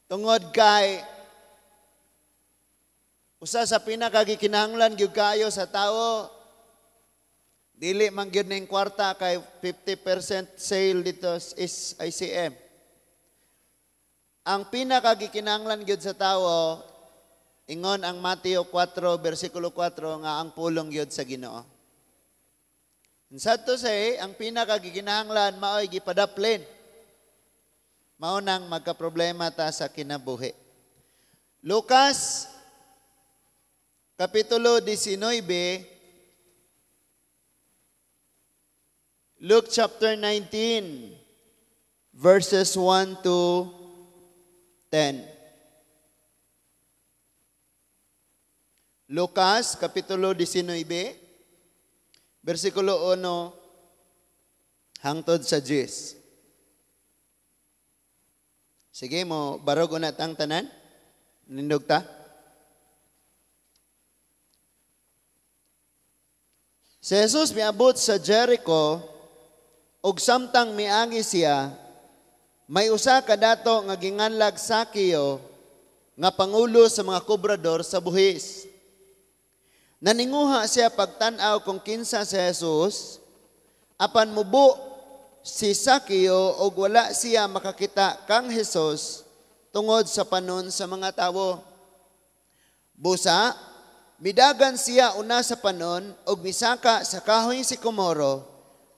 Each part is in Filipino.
Tungod kay usa sa pinakagikinahanglan gyud kayo sa tawo, dili man gyud ning kwarta kay 50% sale dito is ICM. Ang pinakagikinahanglan gyud sa tawo, ingon ang Mateo 4 versikulo 4 nga ang pulong gyud sa Ginoo. Sad to say, ang pinakagikinahanglan mao'y gipadaplin. Mao nang magkaproblema ta sa kinabuhi. Lucas Kapitulo 19, Luke chapter 19, verses 1 to 10. Lucas, Kapitulo 19, versikulo 1 hangtod sa 10. Sige mo, barog unat ang tanan. Nindog ta. Si Jesus miabot sa Jericho, ug samtang miagi siya, may usa ka dato nga ginganlag Sakeo, nga pangulo sa mga kobrador sa buhis. Naninguha siya pagtan-aw kung kinsa si Jesus, apan mubo si Sakeo ug wala siya makakita kang Jesus tungod sa panon sa mga tawo. Busa, midagan siya una sa panon ug misaka sa kahoy sikomoro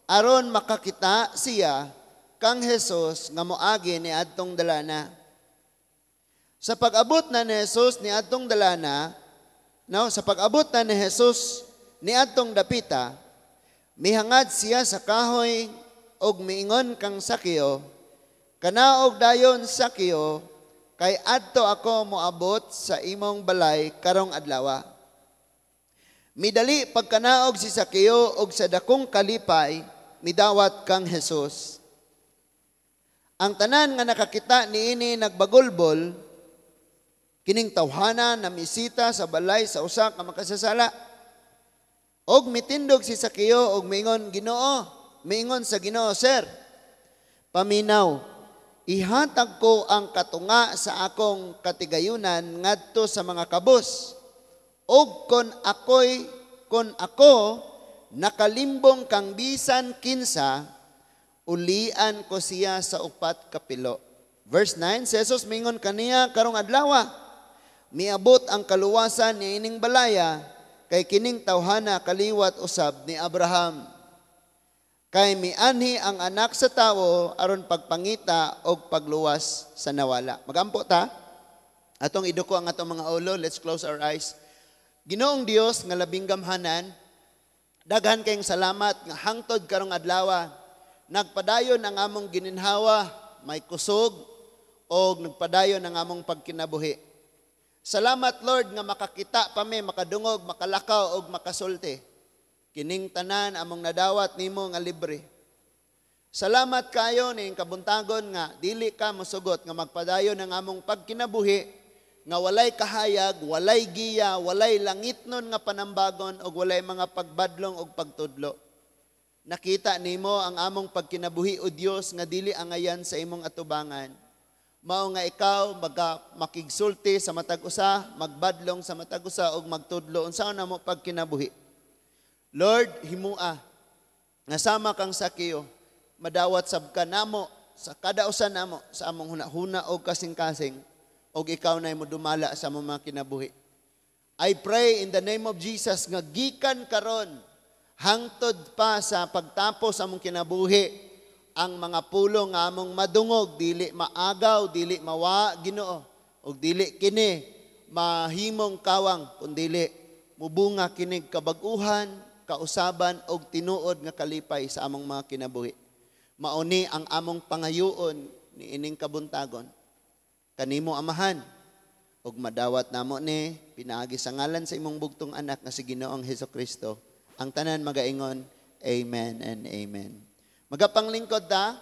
aron makakita siya kang Jesus nga moagi ni adtong dalana. Sa pag-abot na ni Jesus ni adtong dalana, sa pag-abot na ni Jesus ni adtong dapita, mihangad siya sa kahoy ug miingon kang Sakeo, "Kanaog dayon Sakeo, kay adto ako moabot sa imong balay karong adlaw." Midali pagkanaog si Sakeo og sa dakong kalipay, midawat kang Jesus. Ang tanan nga nakakita niini nagbagulbol, kining tawhana na misita sa balay sa usa ka makasasala. Og mitindog si Sakeo og miingon sa Ginoo, "Sir, paminaw, ihatag ko ang katunga sa akong katigayunan ngadto sa mga kabus. Og kon ako nakalimbong kang bisan kinsa, ulian ko siya sa upat kapilo." Verse 9, si Jesus mingon kaniya karong adlaw, miabot ang kaluwasan ni ining balaya, kay kining tawhana kaliwat usab ni Abraham. Kay mianhi ang anak sa tawo aron pagpangita og pagluwas sa nawala. Magampo ta? Atong iduko ang atong mga ulo. Let's close our eyes. Ginoong Dios nga labing gamhanan, daghan kayong salamat nga hangtod karong adlaw nagpadayon ang among gininhawa, may kusog o nagpadayon ang among pagkinabuhi. Salamat Lord nga makakita pa mi, makadungog, makalakaw og makasulti. Kining tanan among nadawat nimo nga libre. Salamat kayo ning kabuntagon nga dili ka mosugot nga magpadayon ang among pagkinabuhi, nga walay kahayag, walay giya, walay langitnon nga panambagon o walay mga pagbadlong o pagtudlo. Nakita nimo ang among pagkinabuhi o Dios nga dili angayan sa imong atubangan. Mao nga ikaw makigsulti sa matag usa, magbadlong sa matag usa og magtudlo unsaon namo pagkinabuhi. Lord, himua nga sama kang Sakeo, madawat sab ka namo sa kada usa namo sa among hunahuna og kasing-kasing. Og ikaw na mo dumala sa mga kinabuhi. I pray in the name of Jesus nga gikan karon hangtod pa sa pagtapos among kinabuhi ang mga pulong nga among madungog, dili maagaw, dili mawa Ginoo, og dili kini mahimong kawang, kundi mubunga kinig kabag-uhan, kausaban og tinuod nga kalipay sa among mga kinabuhi. Mauni ang among pangayoon ni ining kabuntagon. Kanimo Amahan, ug madawat namo ni pinaagi sa ngalan sa imong bugtong anak nga si Ginoong Hesukristo. Ang tanan magaingon, amen and amen. Magapanglingkod ta,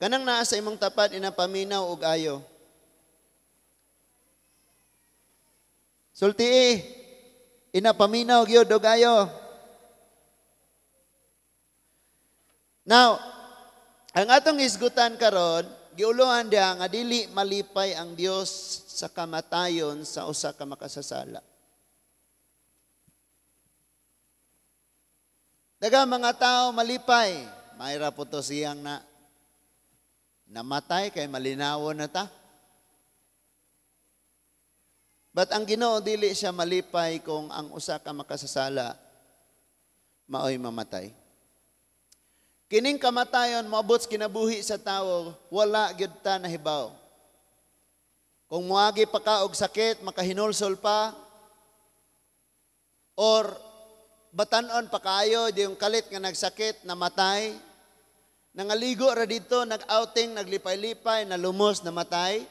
kanang naa sa imong tapat inapaminaw ug ayo. Sulti, inapaminaw gyud ug ayo. Now, ang atong isgutan karon, giuluhan dia nga dili malipay ang Dios sa kamatayon sa usa ka makasasala. Daga mga tao malipay, mayra po to siyang namatay kay malinawon na ta. But ang Ginoo dili siya malipay kung ang usa ka makasasala maoy mamatay. Kining kamatayon moabot kinabuhi sa tawo, wala gyud ta nahibaw. Kung moagi pa ka og sakit, makahinulsol pa, or batanon pa kayo, di yung kalit nga nagsakit, namatay, nangaligo ra dito, nag-outing, naglipay-lipay, nalumos, namatay,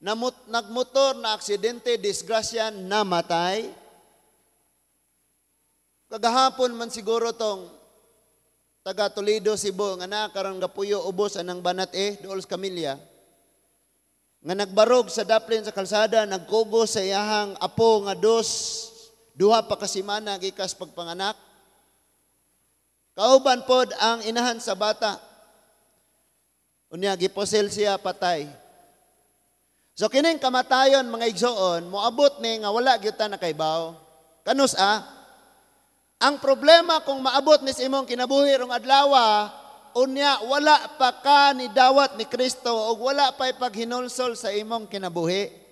nagmotor, na aksidente, disgrasya, namatay. Kagahapon man siguro tong taga Toledo, Cebu, nga nakaroon gapuyo, ubos, anang banat dool sa Camilla, nga nagbarog sa daplin sa kalsada, nagkugo sa iyahang apo nga duha pa kasimana gikas pagpanganak. Kauban pod ang inahan sa bata. Unya giposel siya patay. So kining kamatayon mga igsoon, moabot ni nga wala gyud ta nakaibaw. Kanus ang problema kung maabot ni sa imong kinabuhi rong adlaw, unya wala pa ka ni dawat ni Kristo o wala pa paghinulsol sa imong kinabuhi.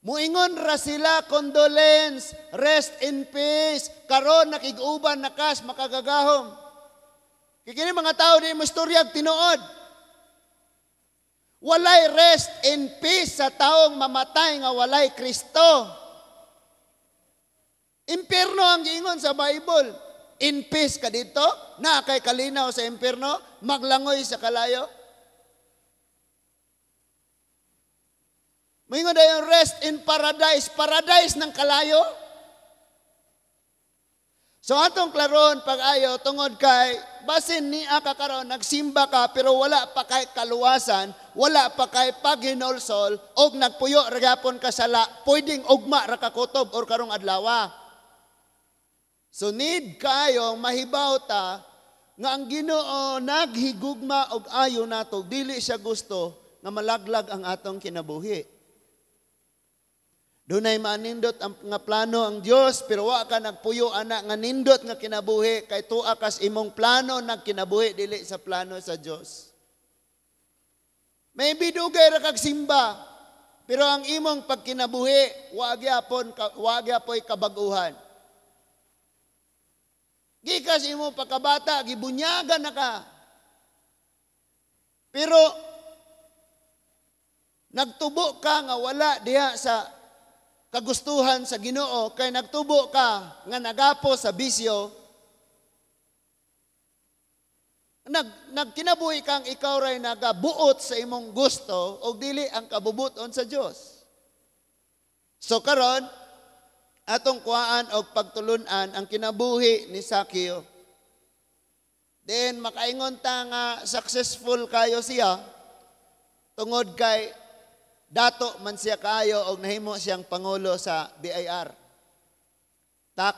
Muingon ra sila, condolence, rest in peace, karon nakig-uban nakas makagagahom. Kini mga tao di mo istoryag tinuod. Walay rest in peace sa taong mamatay nga walay Kristo. Impierno ang giingon sa Bible. In peace ka dito, na kay kalinaw sa impierno, maglangoy sa kalayo. Moingon dayon rest in paradise, paradise ng kalayo. So atong klaron pag-ayo tungod kay basin niya ka karon nagsimba ka pero wala pa kay kaluwasan, wala pa kay paghinulsol og nagpuyo ra gyapon ka sala, pwedeng ugma ra ka kutob or karong adlaw. So need kayong mahibaw ta nga ang Ginoo naghigugma og ayo nato, dili siya gusto nga malaglag ang atong kinabuhi. Dunay manindot ang nga plano ang Dios, pero wa ka nagpuyo ana nga nindot nga kinabuhi kay tuwa kas imong plano nagkinabuhi dili sa plano sa Dios. Maybe dugay ra kag simba, pero ang imong pagkinabuhi wa gyapoy kabag-uhan. Gikas imong pagkabata gibunyagan na ka. Pero nagtubo ka nga wala diha sa kagustuhan sa Ginoo, kay nagtubo ka nga nagapo sa bisyo, nagkinabuhi kang ikaw ray nagabuot sa imong gusto o dili ang kabubuton sa Dios. So karon atong kuhaan og pagtulunan ang kinabuhi ni Sakeo. Then makaingon ta nga successful kayo siya tungod kay dato man siya kayo og nahimo siyang pangulo sa BIR, tax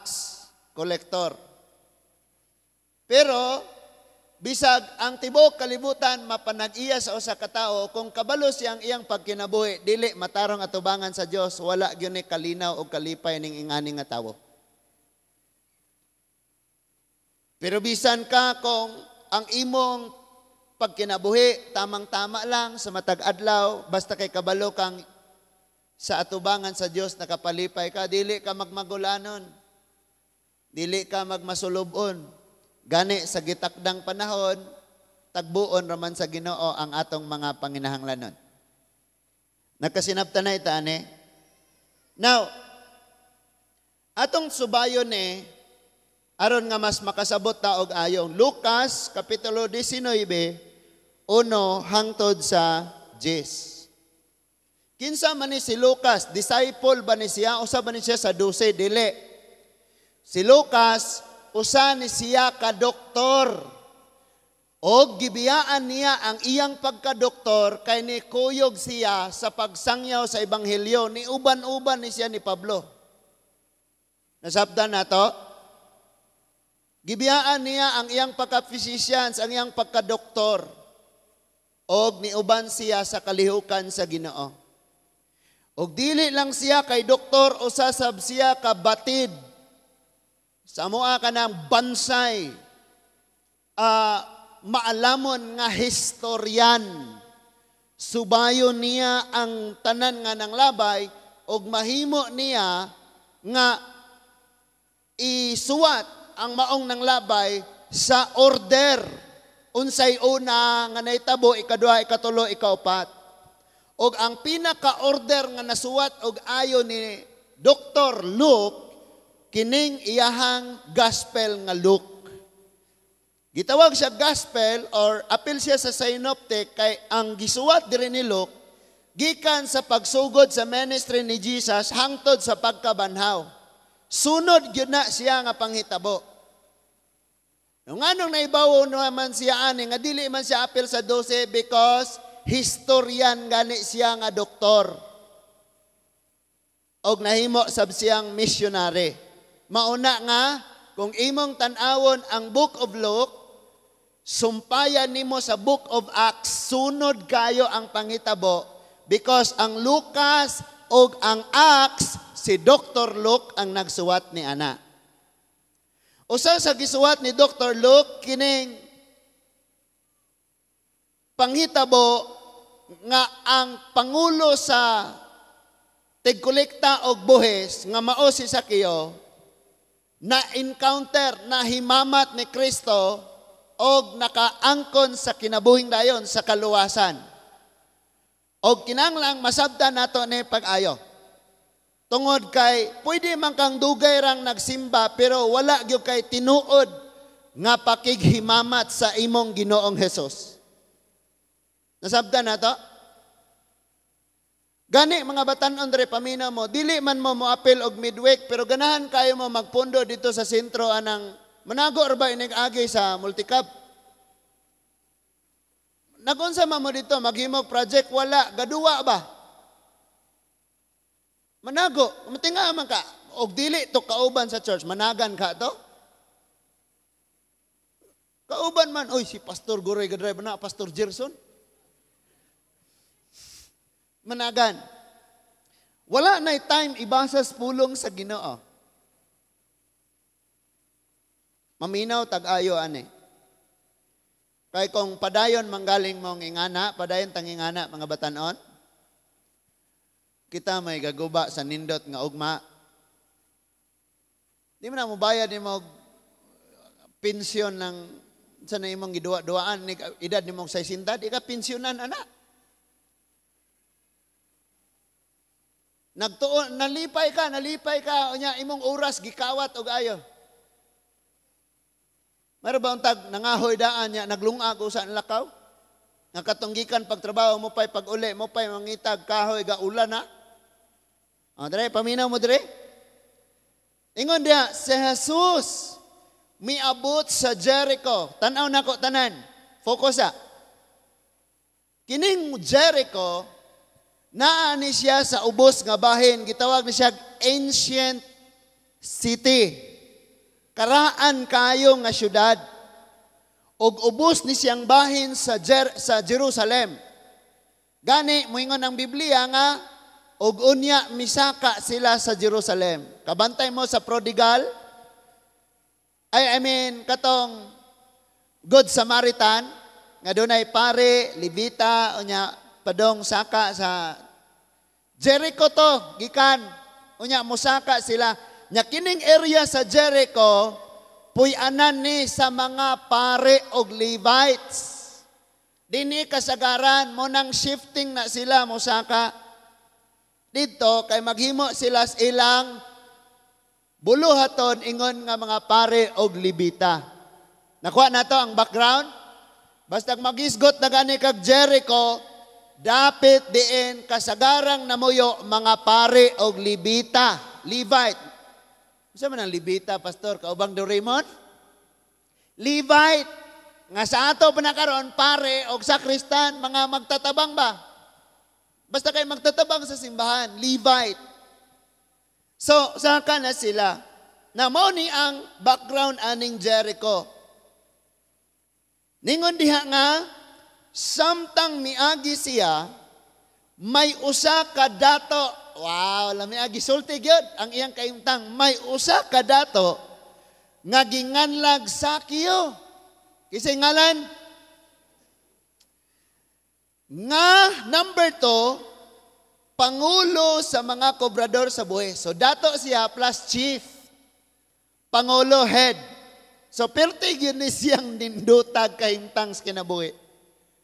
collector. Pero bisag ang tibok kalibutan mapanag-iya sa usa ka tawo kung kabalo siyang iyang pagkinabuhi dili matarong atubangan sa Dios, wala gyud ni kalinaw og kalipay ning ingani nga tawo. Pero bisan ka kung ang imong pagkinabuhi, tamang-tama lang sa matag adlaw, basta kay kabalo kang sa atubangan sa Dios nakapalipay ka, dili ka magmagulanon, dili ka magmasulubon. Gani sa gitakdang panahon, tagbuon raman sa Ginoo ang atong mga panginahanglanon. Nagkasinabtan na itane. Now, atong subayon aron nga mas makasabot ta og ayong Lucas kapitulo 19 1 hangtod sa 10. Kinsa man ni si Lucas? Disciple ba ni siya? Usa ba ni siya sa 12? Dili. Si Lucas, usa ni siya ka doktor. O gibiyaan niya ang iyang pagka-doktor kay ni kuyog siya sa pagsangyaw sa ebanghelyo. Ni uban-uban ni siya ni Pablo. Nasabdan na to? Gibiyaan niya ang iyang pagka-physicians, ang iyang pagka-doktor. og niuban siya sa kalihukan sa Ginoo. Og dili lang siya kay doktor, usasab siya ka batid. Sa moa ka ng bansay, maalamon nga historian. Subayon niya ang tanan nga ng labay, og mahimo niya nga isuwat ang maong ng labay sa order. Unsay una nga naitabo, ikaduha, ikatulo, ikaupat. Og ang pinaka-order nga nasuwat og ayo ni Dr. Luke, kining iyahang gospel nga Luke. Gitawag siya gospel or apil siya sa synoptic kay ang gisuwat diri ni Luke gikan sa pagsugod sa ministry ni Jesus hangtod sa pagkabanhaw. Sunod gyud na siya nga panghitabo. Nung anong naibawo naman siya ani nga dili man siya apil sa 12 because historian gani siya nga doktor. Og nahimo sab siyang missionary. Mauna nga kung imong tan-awon ang Book of Luke, sumpayan nimo sa Book of Acts, sunod kayo ang panghitabo because ang Lucas og ang Acts si Dr. Luke ang nagsuwat ni ana. Usa sa gisuwat ni Dr. Luke kining panghitabo nga ang pangulo sa tigkolekta og buhis nga mao si Sakeo na encounter na himamat ni Kristo og nakaangkon sa kinabuhing dayon sa kaluwasan. Og kinahanglang masabtan nato ni pag-ayo. Tungod kay pwede man kang dugay rang nagsimba pero wala gyud kay tinuod nga pakighimamat sa imong Ginoong Hesus. Nasabtan nato? Gani mga batan-on dre pamina mo, dili man mo moapil og midweek pero ganahan kayo mo magpundo dito sa sentro anang manago ra ba inig agi sa multicab. Nagunsa man mo dito maghimog project wala gaduwa ba? Manago, matinga man ka og dili to kauban sa church, managan ka to? Kauban man, oy si Pastor Guroy gadrive na Pastor Gerson. Managan. Wala na'y time ibasas pulong sa Ginoo. Maminaw tag-ayo ani. Kay kung padayon manggaling mong ingana, padayon tang ingana mga batanon, kita may gaguba sa nindot nga ugma. Di mo na mo bayad ni mo pensyon ng sa na imong giduwa-duaan, edad ni mong 60, di ka pensyonan anak. Nalipay ka, unya imong oras gikawat og ayo. Mara ba untag nangahoy daan niya naglungag usa ang lakaw? Nakatunggikan pagtrabaho mo pay pag-uli mo pay mangitag kahoy ga ulan na. Dre paminaw mo dre. Ingon dia si Jesus miabot sa Jericho. Tan-aw nako tanan. Focus sa. Kining Jericho naani siya sa ubos nga bahin, gitawag ni siya ancient city. Karaan kayo nga syudad. Og ubos ni siyang bahin sa Jerusalem. Gani moingon ang Biblia nga og unya misaka sila sa Jerusalem. Kabantay mo sa prodigal. I mean katong Good Samaritan nga dunay pare, Levita, unya padong saka sa Jericho to, gikan. Unya, musaka sila. Nya kining area sa Jericho, puy-anan ni sa mga pare og Levites. Dini kasagaran mo nang shifting na sila musaka. Dito, kay maghimo sila sa ilang buluhaton ingon nga mga pare og Levita. Nakuha na to ang background. Basta magisgot na gani kag Jericho, dapit diin kasagarang namuyo mga pare og Levita, Levite. Sa man ang Levita, Pastor, kaubang do Raymond? Levite. Nga sa ato panakaron pare og sakristan, mga magtatabang ba? Basta kay magtatabang sa simbahan, Levite. So, saka na sila. Na mao ni ang background aning Jericho. Ningon diha nga samtang miagi siya, may usa ka dato. Wow, lamiagi sulti gyud ang iyang kaimtang. May usa ka dato nga ginganlag Sakyo. Kisay ngalan? Nga number 2, pangulo sa mga kobrador sa buhis. So dato siya plus chief. Pangulo, head. So perti gyud ni siyang nindutag kaimtang sa kinabuhi.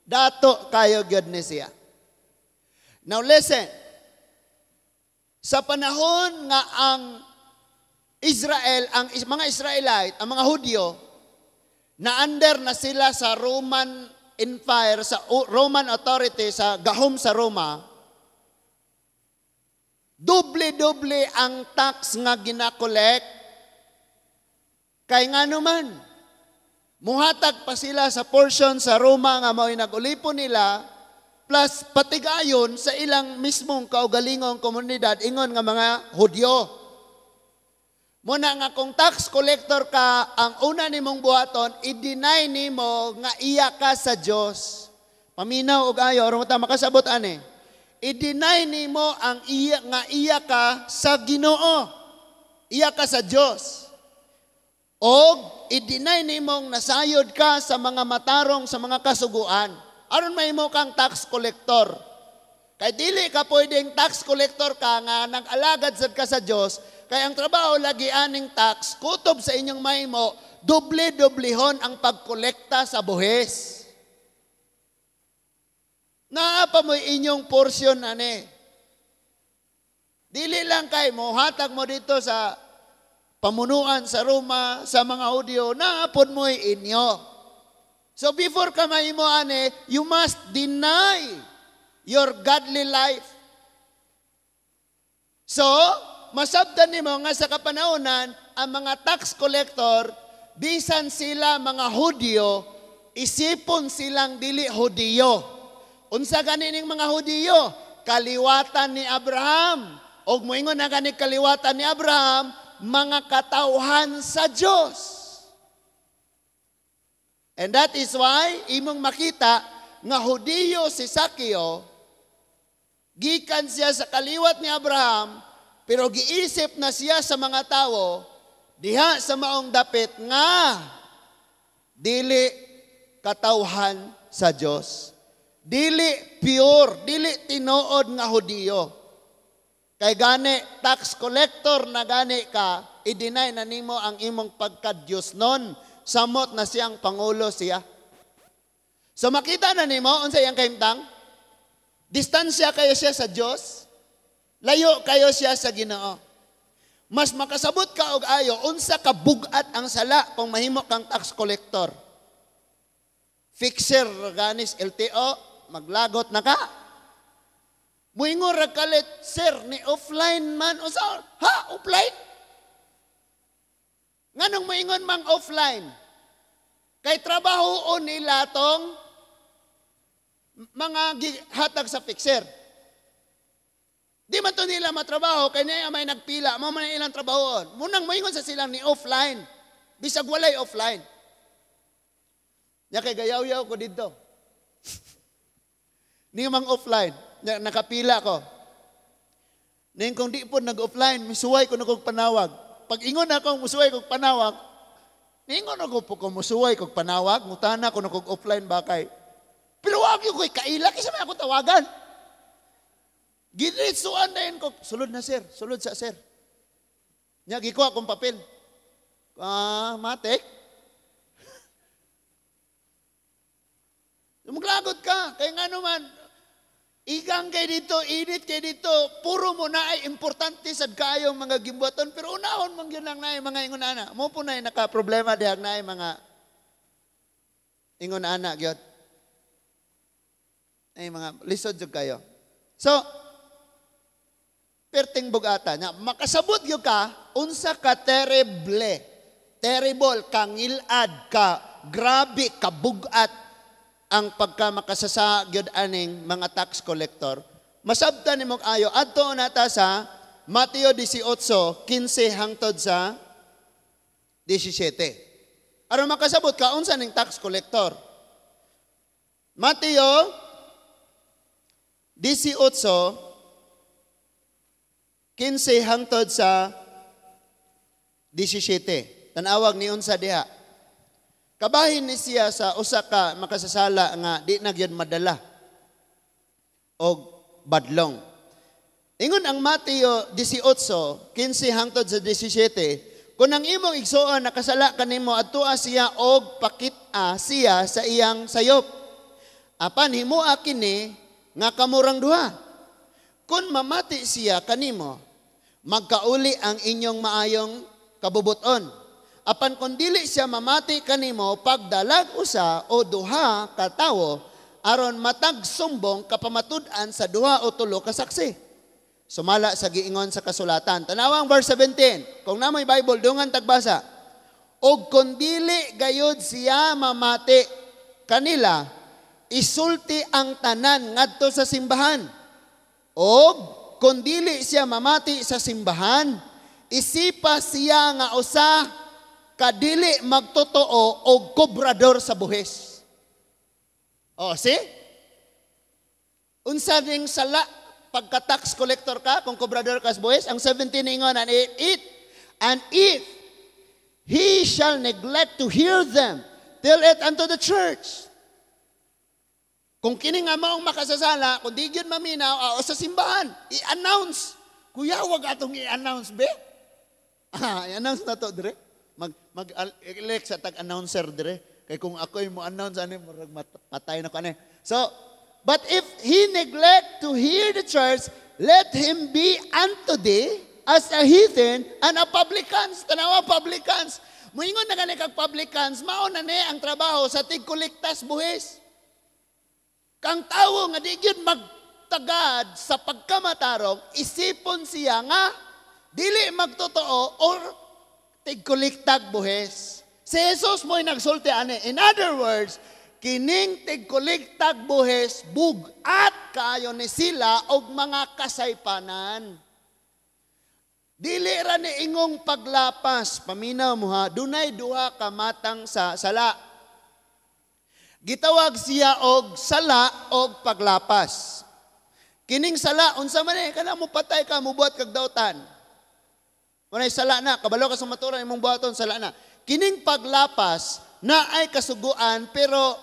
Dato kayo gyud ni siya. Now listen, sa panahon nga ang Israel, ang mga Israelite, ang mga Hudyo, na under na sila sa Roman Empire, sa Roman authority, sa gahom sa Roma, doble-doble ang tax nga ginakolekt. Kay nga naman, muhatag pa sila sa portion sa Roma nga mao'y nag-ulipon nila, plus patigayon sa ilang mismong kaugalingong komunidad, ingon nga mga Hudyo. Muna nga kung tax collector ka, ang una nimong buhaton, i-deny nimo nga iya ka sa Diyos. Paminaw og ayo, aron ta makasabot ani. I-deny nimo ang iya ka sa Ginoo. Iya ka sa Diyos. Og i-deny nimong nasayod ka sa mga matarong sa mga kasuguan. Aron mahimo kang tax collector. Kay dili ka pwedeng tax collector ka nga nag-alagad sad ka sa Dios, kay ang trabaho lagi aning tax kutob sa inyong mahimo, doble-doblehon ang pagkolekta sa buhis. Naa pa mo inyong portion ani. Dili lang kay mo hatag mo dito sa pamunuan sa Roma sa mga Hudyo, naapod mo inyo. So before ka mahimo ani, you must deny your godly life. So, masabdan nimo nga sa kapanahonan, ang mga tax collector, bisan sila mga Hudyo, isipon silang dili Hudyo. Unsa ganining mga Hudyo? Kaliwatan ni Abraham. Og moingon na gani kaliwatan ni Abraham, mga katawhan sa Dios. And that is why, imong makita, nga Hudyo si Sakyo, gikan siya sa kaliwat ni Abraham, pero giisip na siya sa mga tao, diha sa maong dapit nga, dili katawhan sa Diyos. Dili pure, dili tinuod nga Hudyo. Kay gani, tax collector na gani ka, i-deny na nimo ang imong pagka-Diyos nun, samot na siyang pangulo siya. So makita na nimo unsa iyang kahimtang? Distansya kayo siya sa Dios, layo kayo siya sa Ginoo. Mas makasabot ka og ayo unsa ka bugat ang sala kung mahimo kang tax collector. Fixer ganis LTO, maglagot na ka. Muingon ra kalit, sir, ni offline man unsa? Ha, offline? Nganong moingon mang offline? Kay trabaho nila tong mga hatag sa fixer. Di man to nila matrabaho, kay niya may nagpila, mo man ilang trabahoon. Munang moingon sa silang ni offline. Bisag walay offline. Nya kay gayaw-yaw ko dito. Ni mang offline, nakapila ko. Ning kung di po nag-offline, misuway ko na kong panawag. Pag ingon ako musuway kog panawag, ningon ako po kung musuway kog panawag, mutana ko na kog offline bakay. Pero wag yung ko'y kaila, kasi may ako tawagan. Ginritsuan na yun ko, sulod na sir, sulod sa sir. Nya, gikuha akong papel. Matik. Maglagot ka, kaya nga naman, igang kay dito, init kay dito, puro mo na ay importante sad kayong mga gimbuaton, pero unahon mong yun lang na mga ingon-ana. Mo po na naka-problema dihag na mga ingon-ana, gyud. Ay mga lisod jud kayo. So, perting bugata nya makasabot gyud ka unsa ka terrible, kangilad ka, grabe ka bugat ang pagka makasasa gyud aning mga tax collector. Masabtan nimong ayo adto nata sa Mateo 18:15 hangtod sa 17. Aron makasabot ka unsa ning tax collector. Mateo 18:15 hangtod sa 17. Tanawag ni unsa diha. Kabahin ni siya sa usa ka makasasala nga di na gyud madala og badlong. Ingon ang Mateo 18:15 hangtod sa 17, kung ang imong igsuon nakasala kanimo adtua siya og pakit-a siya sa iyang sayop. Apan himua kini nga kamurang duha. Kung mamati siya kanimo, magkauli ang inyong maayong kabubuton. Apan kung dili siya mamati kanimo, pagdalag usa o duha ka tawo, aron matag sumbong kapamatud-an sa duha o tulo ka saksi. Sumala sa giingon sa kasulatan. Tanawang verse 17. Kung namoy Bible, dungan tagbasa. Og kung dili gayud siya mamati kanila, isulti ang tanan ngadto sa simbahan. Og kung dili siya mamati sa simbahan, isipa siya nga usa kadili magtotoo og kobrador sa buhis. See? Unsa ding sala pagka-tax collector ka kung kobrador ka sa buhis? Ang 17 ingon, and if he shall neglect to hear them, tell it unto the church. Kung kini nga maong makasasala, kung di yun maminaw, sa simbahan, i-announce. Kuya, wag atong i-announce, be? I-announce na to, dire. Mag-elect sa tag-announcer, dire. Kaya kung ako'y mo-announce, matay na ko, So, but if he neglect to hear the church, let him be unto thee as a heathen and a publicans. Tanawa, publicans. Muingon na gani kag publicans, mauna ni ang trabaho sa tig-kolektas buhis. Kang tawo nga di gyud magtagad sa pagkamatarong, isipon siya nga dili magtotoo or tig-kolektag buhis. Si Jesus mo'y nagsulti ani. In other words, kining tig-kolektag buhis bugat kaayo ni sila og mga kasaypanan. Dili ra ni ingong paglapas, paminaw mo ha, dunay duha ka matang sa sala. Gitawag siya og sala og paglapas. Kining sala, unsa man kana mo patay ka, mubuhat kag dautan. Kunay sala na, kabalo ka sa maturan imong buhaton, sala na. Kining paglapas na ay kasuguan pero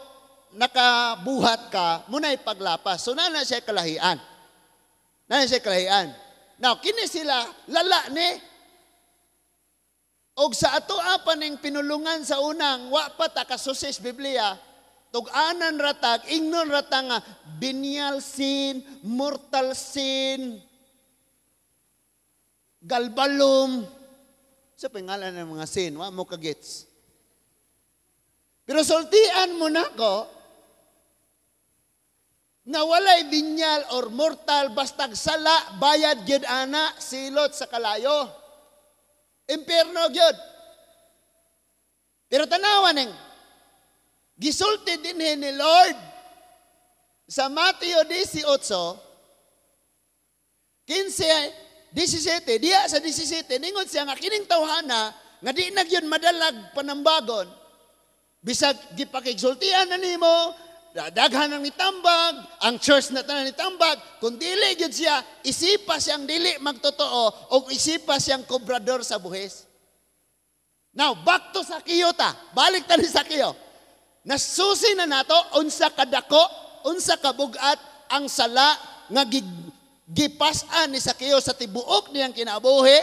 nakabuhat ka, munay paglapas. So na siya kalahian. Na siya kalahian. Now, kini sila lala ni og sa ato apaning pinulungan sa unang wa pa ta kasusis Biblia. Tug-anan ratag, ingnon ratag nga, venial sin, mortal sin, galbalum. Sa pangalan ng mga sin, wa mo kagets. Pero sultian mo na ko, na walay binyal or mortal, bastag sala, bayad gyud ana, silot sa kalayo. Impierno gyud. Pero tanawan ng, gisulti din ni Lord sa Mateo 18:17, diya sa 17, ningon siya nga kining tawhana nga di na gyud madalag panambagon, bisag gipakigsultian na nimo, daghan ang nitambag, ang church na tanan nitambag, kung dili gyud siya, isipa siyang dili magtotoo o isipa siyang kobrador sa buhis. Now, back to Sakeo ta. Balik ta ni Sakeo. Nasusi na nato, unsa kadako, unsa kabugat ang sala nga gipasan ni Sakeo sa tibuok niyang kinabuhi.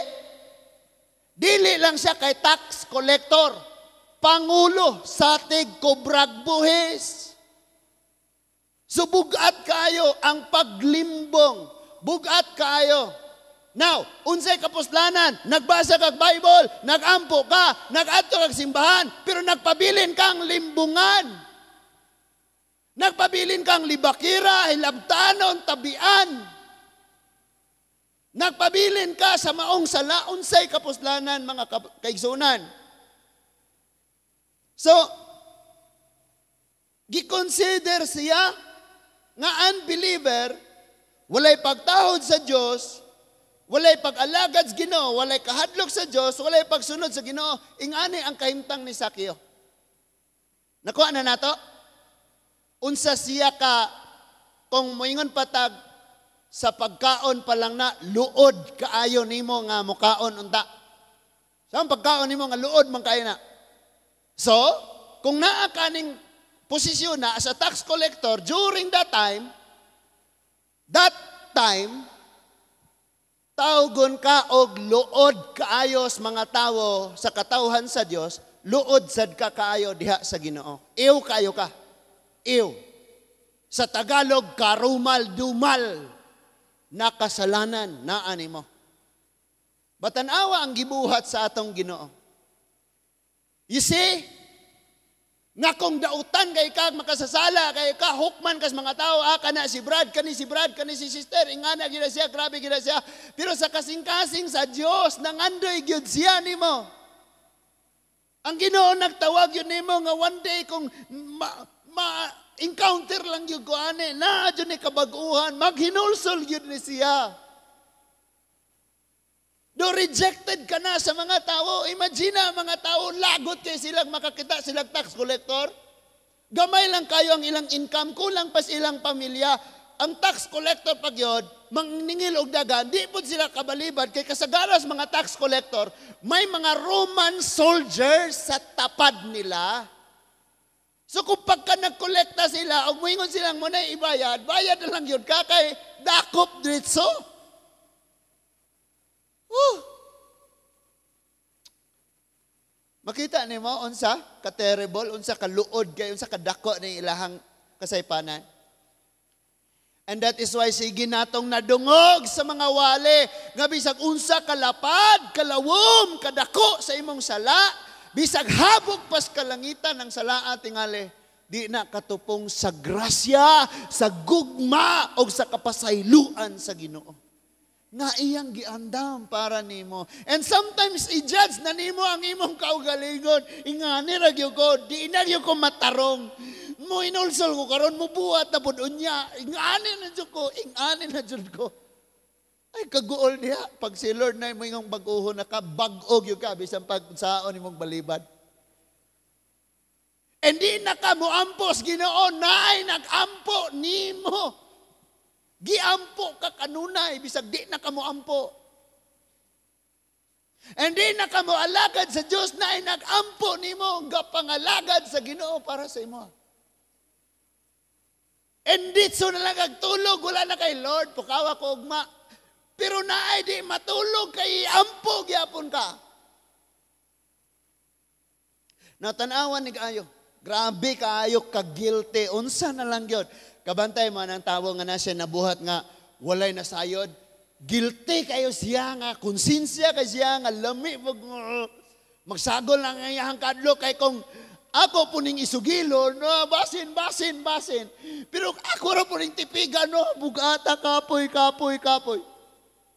Dili lang siya kay tax collector, pangulo sa tig-kobrag buhis. So bugat kayo ang paglimbong, bugat kayo. Now, unsay kapuslanan, nagbasa kag Bible, nagampo ka, nagadto kag simbahan, pero nagpabilin kang limbungan. Nagpabilin kang libakira, hilabtanon, tabian. Nagpabilin ka sa maong sala, unsay kapuslanan mga kaigsunan. So, giconsider siya nga unbeliever, walay pagtahod sa Dios, walay pag-alagad sa Ginoo, walay kahadlok sa Dios, walay pagsunod sa Ginoo, ingani ang kahimtang ni Sakeo. Nakuha na nato? unsa siya ka, kung moingon patag, sa pagkaon pa lang na, luod kaayo nimo nga mukaon unta. Sa pagkaon nimo nga luod man kayo na. So, kung naa kaning posisyon na as a tax collector, during that time, tawgon ka og luod kaayos mga tawo sa katawhan sa Dios, luod sad ka kaayo diha sa Ginoo. Iw kayo ka. Iw. Sa Tagalog, karumal-dumal na kasalanan na animo. Batanawa ang gibuhat sa atong Ginoo. You see, nga kung dautan kay ka, makasasala kay ka, hukman kas mga tao, kana si Brad, kani si sister, ingana gina siya, grabe gina siya. Pero sa kasing-kasing sa Dios, nangandoy gyud siya nimo. Ang Ginoo nagtawag yun nimo nga one day kung encounter lang yun ko ane, na dyan ni kabaguhan, maghinulsol yun ni siya. Do rejected ka na sa mga tao. Imagine mga tao, lagot kayo silang makakita, silang tax collector. Gamay lang kayo ang ilang income, kulang pas ilang pamilya. Ang tax collector pag yun, mangningil og dagan, di po sila kabalibad. Kay kasagaras mga tax collector, may mga Roman soldiers sa tapad nila. So kung pagka nagkolekta sila, o muingon silang muna ibayad, bayad na lang yun, kakay dakop dritso. Makita ni mo, unsa ka-terrible, unsa ka-luod kayo, unsa ka-dako ng ilahang kasaypanan. And that is why sige natong nadungog sa mga wali, nga bisag unsa kalapad, kalawom, kadako sa imong sala, bisag habog pas kalangitan ng sala tingali, di na katupong sa grasya, sa gugma, o sa kapasayluan sa Ginoo. Nga iyang giandam para nimo. And sometimes i-judge na nimo ang imong kaugalingon. Ingani ra gyud ko, di na gyud ko matarong. Mo inulsol ko karon mo buhat na pud unya. Ingani na jud ko. Ay kaguol diha pag si Lord na mo ingong bag-ohon na ka, bag-og gyud ka bisan pag saon imong balibad. And di na ka mo ampos Ginoo, naay nag-ampo nimo. Giampo ka kanunay, bisag di na ka mo ampo. And di na ka mo alagad sa Diyos na ay nag-ampo ni mo, gapangalagad sa Ginoo para sa imo. And ditso na lang agtulog, wala na kay Lord, pukawa ko ugma. Pero naay di matulog, kay ampo gyapon ka. Natanawan ni kaayo, grabe kaayo ka-guilty, unsa na lang yun. Kabantay mo ng tawo nga na siya nabuhat nga walay nasayod. Guilty kayo siya nga, konsensya kay siya nga, lami, magsagol lang ang iyahang kadlo kay kung ako po ning isugilo, no, basin. Pero ako ra po ning tipigan, no, bugata, kapoy.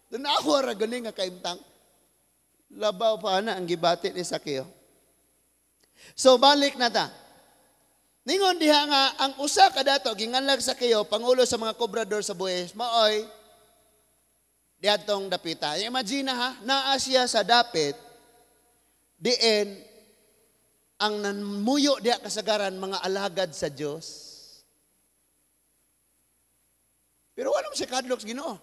Dan ako ra galing nga kaimtang. Labaw pa na ang gibati ni Sakeo. So balik na ta. Ningon diha nga, ang usa ka dato, ginganlag sa kayo, pangulo sa mga kobrador sa buwis, maoy, diatong dapita. Imagine ha, naa siya sa dapit, diin, ang nanmuyo diha kasagaran, mga alagad sa Diyos. Pero walang si kadlok Ginoo.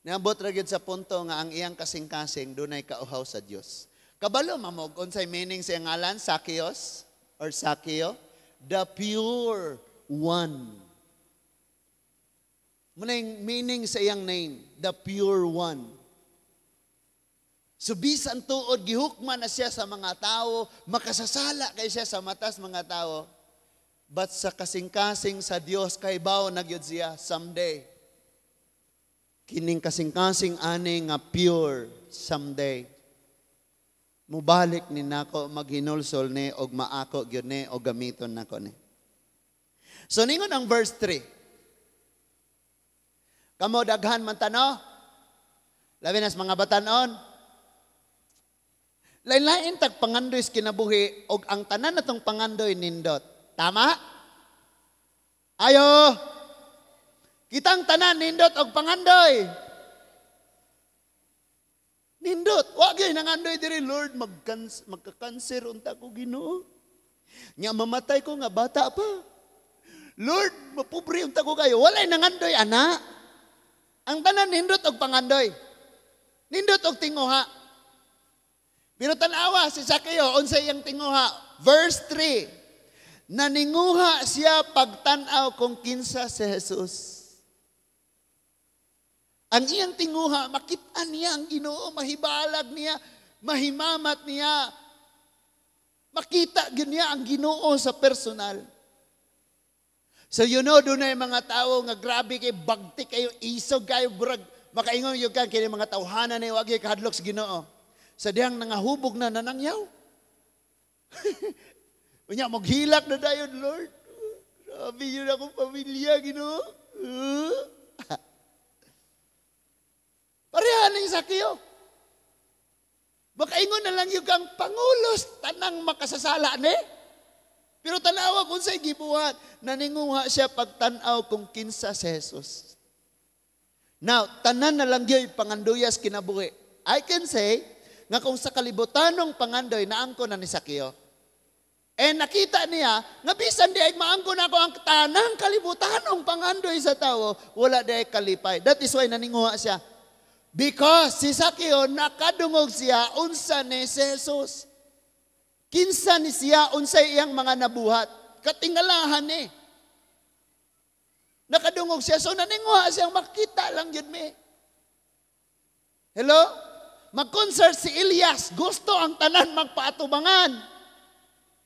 Niabot ra gyud sa punto nga ang iyang kasing-kasing, dunay kauhaw sa Diyos. Kabalo, mamog, unsay meaning sa ngalan, Sakios? Or Sakeo, the pure one. Muna yung meaning sa iyang name, the pure one. So bisan tuod, gihukman na siya sa mga tao, makasasala kay siya sa matas mga tao, but sa kasing-kasing sa Dios, kay bao nagyod siya someday. Kining kasing-kasing ani nga pure someday. Mubalik ni nako maghinulsol ni og maako gyud ni og gamiton nako ni. So ningon ang verse 3. Kamo daghan man tano? Labi nas mga batan-on. Lain-lain tag pangandoy kinabuhi og ang tanan natong pangandoy nindot. Tama? Ayo. Kitang tanan nindot og pangandoy. Nindot, wag yun nangandoy diri, Lord, magka-cancer unta ko Ginoo. Nya mamatay ko nga bata pa. Lord, mapobre unta ko kayo. Walay nangandoy, ana. Ang tanan nindot og pangandoy. Nindot og tinguha. Pero tanawa si Sakeo, unsay iyang tinguha. Verse 3. Naninguha siya pagtanaw kung kinsa si Jesus. Ang iyang tinguha, makita niya ang Ginoo, mahibalag niya, mahimamat niya. Makita niya ang Ginoo sa personal. So doon na yung mga tao nga grabe kayo, bagtik kayo, isog kayo, burag, makaingon yung kan, kaya mga tawhanan na yung wagi kahadlok sa Ginoo. Sa diyang nangahubog na nanangyaw. Unya, maghilak na dayon, Lord. Grabe yun akong pamilya, Ginoo. Parehan ng Sakeo. Makaingon na lang yung kang pangulos, tanang makasasala ni. Pero tanawa kung sa'y gibuhat, naninguha siya pagtanaw kung kinsa si Jesus. Now, tanan na lang yun panganduyas kinabuhi. I can say, nga kung sa kalibutanong pangandoy, naangko na ni Sakeo. Nakita niya, nga bisan di ay maangko na ako ang tanang kalibutanong pangandoy sa tao, wala di ay kalipay. That is why naninguha siya. Because si Sakeo, nakadungog siya, unsa ni si Jesus. Kinsa ni siya, unsay iyang mga nabuhat. Katingalahan eh. Nakadungog siya. So naninguha siyang makita lang yun me. Hello? Mag-concert si Elias. Gusto ang tanan magpaatubangan.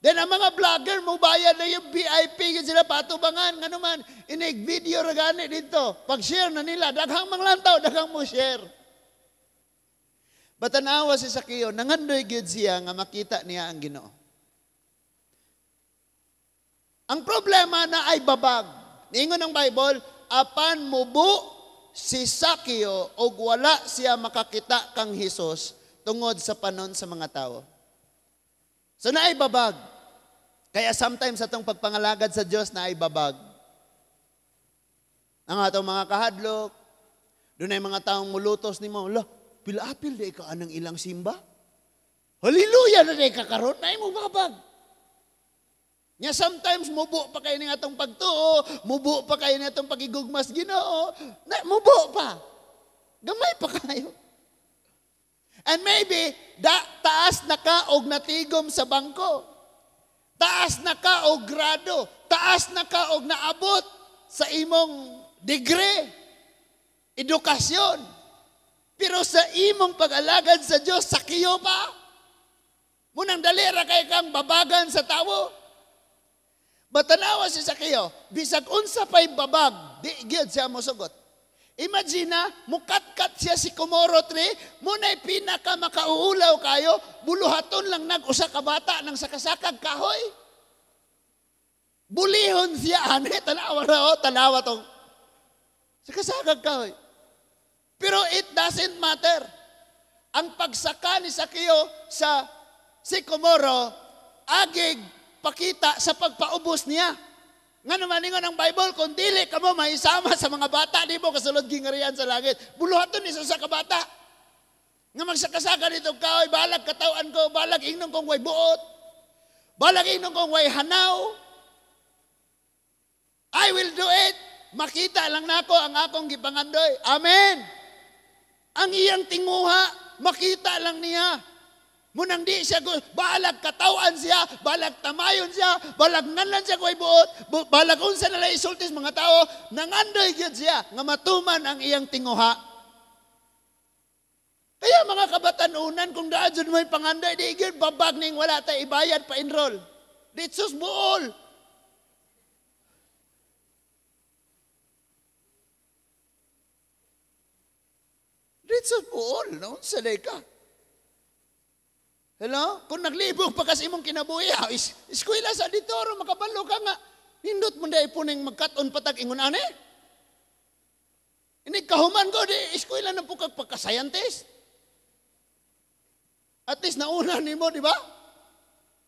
Then ang mga vlogger mo bayad na yung VIP yun sila paatubangan. Nga naman, inig-video ragani dito. Pag-share na nila, daghang manglantaw, daghang mo share. Batanawa si Sakeo, nangandoy gyud siya nga makita niya ang Ginoo. Ang problema na ay babag. Niingon ng Bible, apan mubo si Sakeo og wala siya makakita kang Hesus tungod sa panon sa mga tao. So na ay babag. Kaya sometimes atong pagpangalagad sa Dios na ay babag. Ang atong mga kahadlok, doon ay mga taong mulutos ni mo, pila-apil na ka anang ilang simba. Hallelujah na ka karon na mo babag. Nya sometimes mubo pa kayo ng atong pagtuo, mubo pa kayo ng atong pagigugmas Ginoo, mubo pa. Gamay pa kayo. And maybe, taas na ka og natigom sa bangko. Taas na ka og grado. Taas na ka og naabot sa imong degree, edukasyon. Pero sa imong pag-alagad sa Diyos, Sakeo pa. Munang dalira kay kang babagan sa tao. Batanawa si Sakeo, bisag unsa pa'y babag, di gyud siya mosugot. Imagine na, mukat-kat siya si Komoro tree, muna'y pinaka makauulaw kayo, buluhaton lang nag-usa ka bata ng sakasakag kahoy. Bulihon siya, tanawa tong sakasakag kahoy. Pero it doesn't matter. Ang pagsaka ni Sakeo sa Komoro, agig pakita sa pagpaubos niya. Nga naman ningon ang Bible, kung dili ka mo maisama sa mga bata, di mo kasulod gingarian sa langit. Buluhaton ni sa kabata. Nga magsakasaka nito kaoy, balag katawan ko, balag ingnon kong way buot, balag ingnon kong way hanaw. I will do it. Makita lang nako ang akong gipangandoy. Amen. Ang iyang tinguha, makita lang niya. Munang di siya, balag katawan siya, balag tamayon siya, balag nanlan siya kuay buot, balag unsa na lang isultis mga tao, nangandoy gyud siya, nga matuman ang iyang tinguha. Kaya mga kabatanunan, kung daan dyan may pangandoy, di gyud babag ning wala tayo ibayad pa enroll. Ditsus buol. Ditsus buol, no? Salay ka. Hello? Kung naglibog pa kasi mong kinabuhi, eskwela sa auditoro, makabalo ka nga. Hindot mo na ipuning magkaton patag ingon ane. Ini kahuman ko, di eskwela na po kag pagka-scientist. At least nauna ni mo, di ba?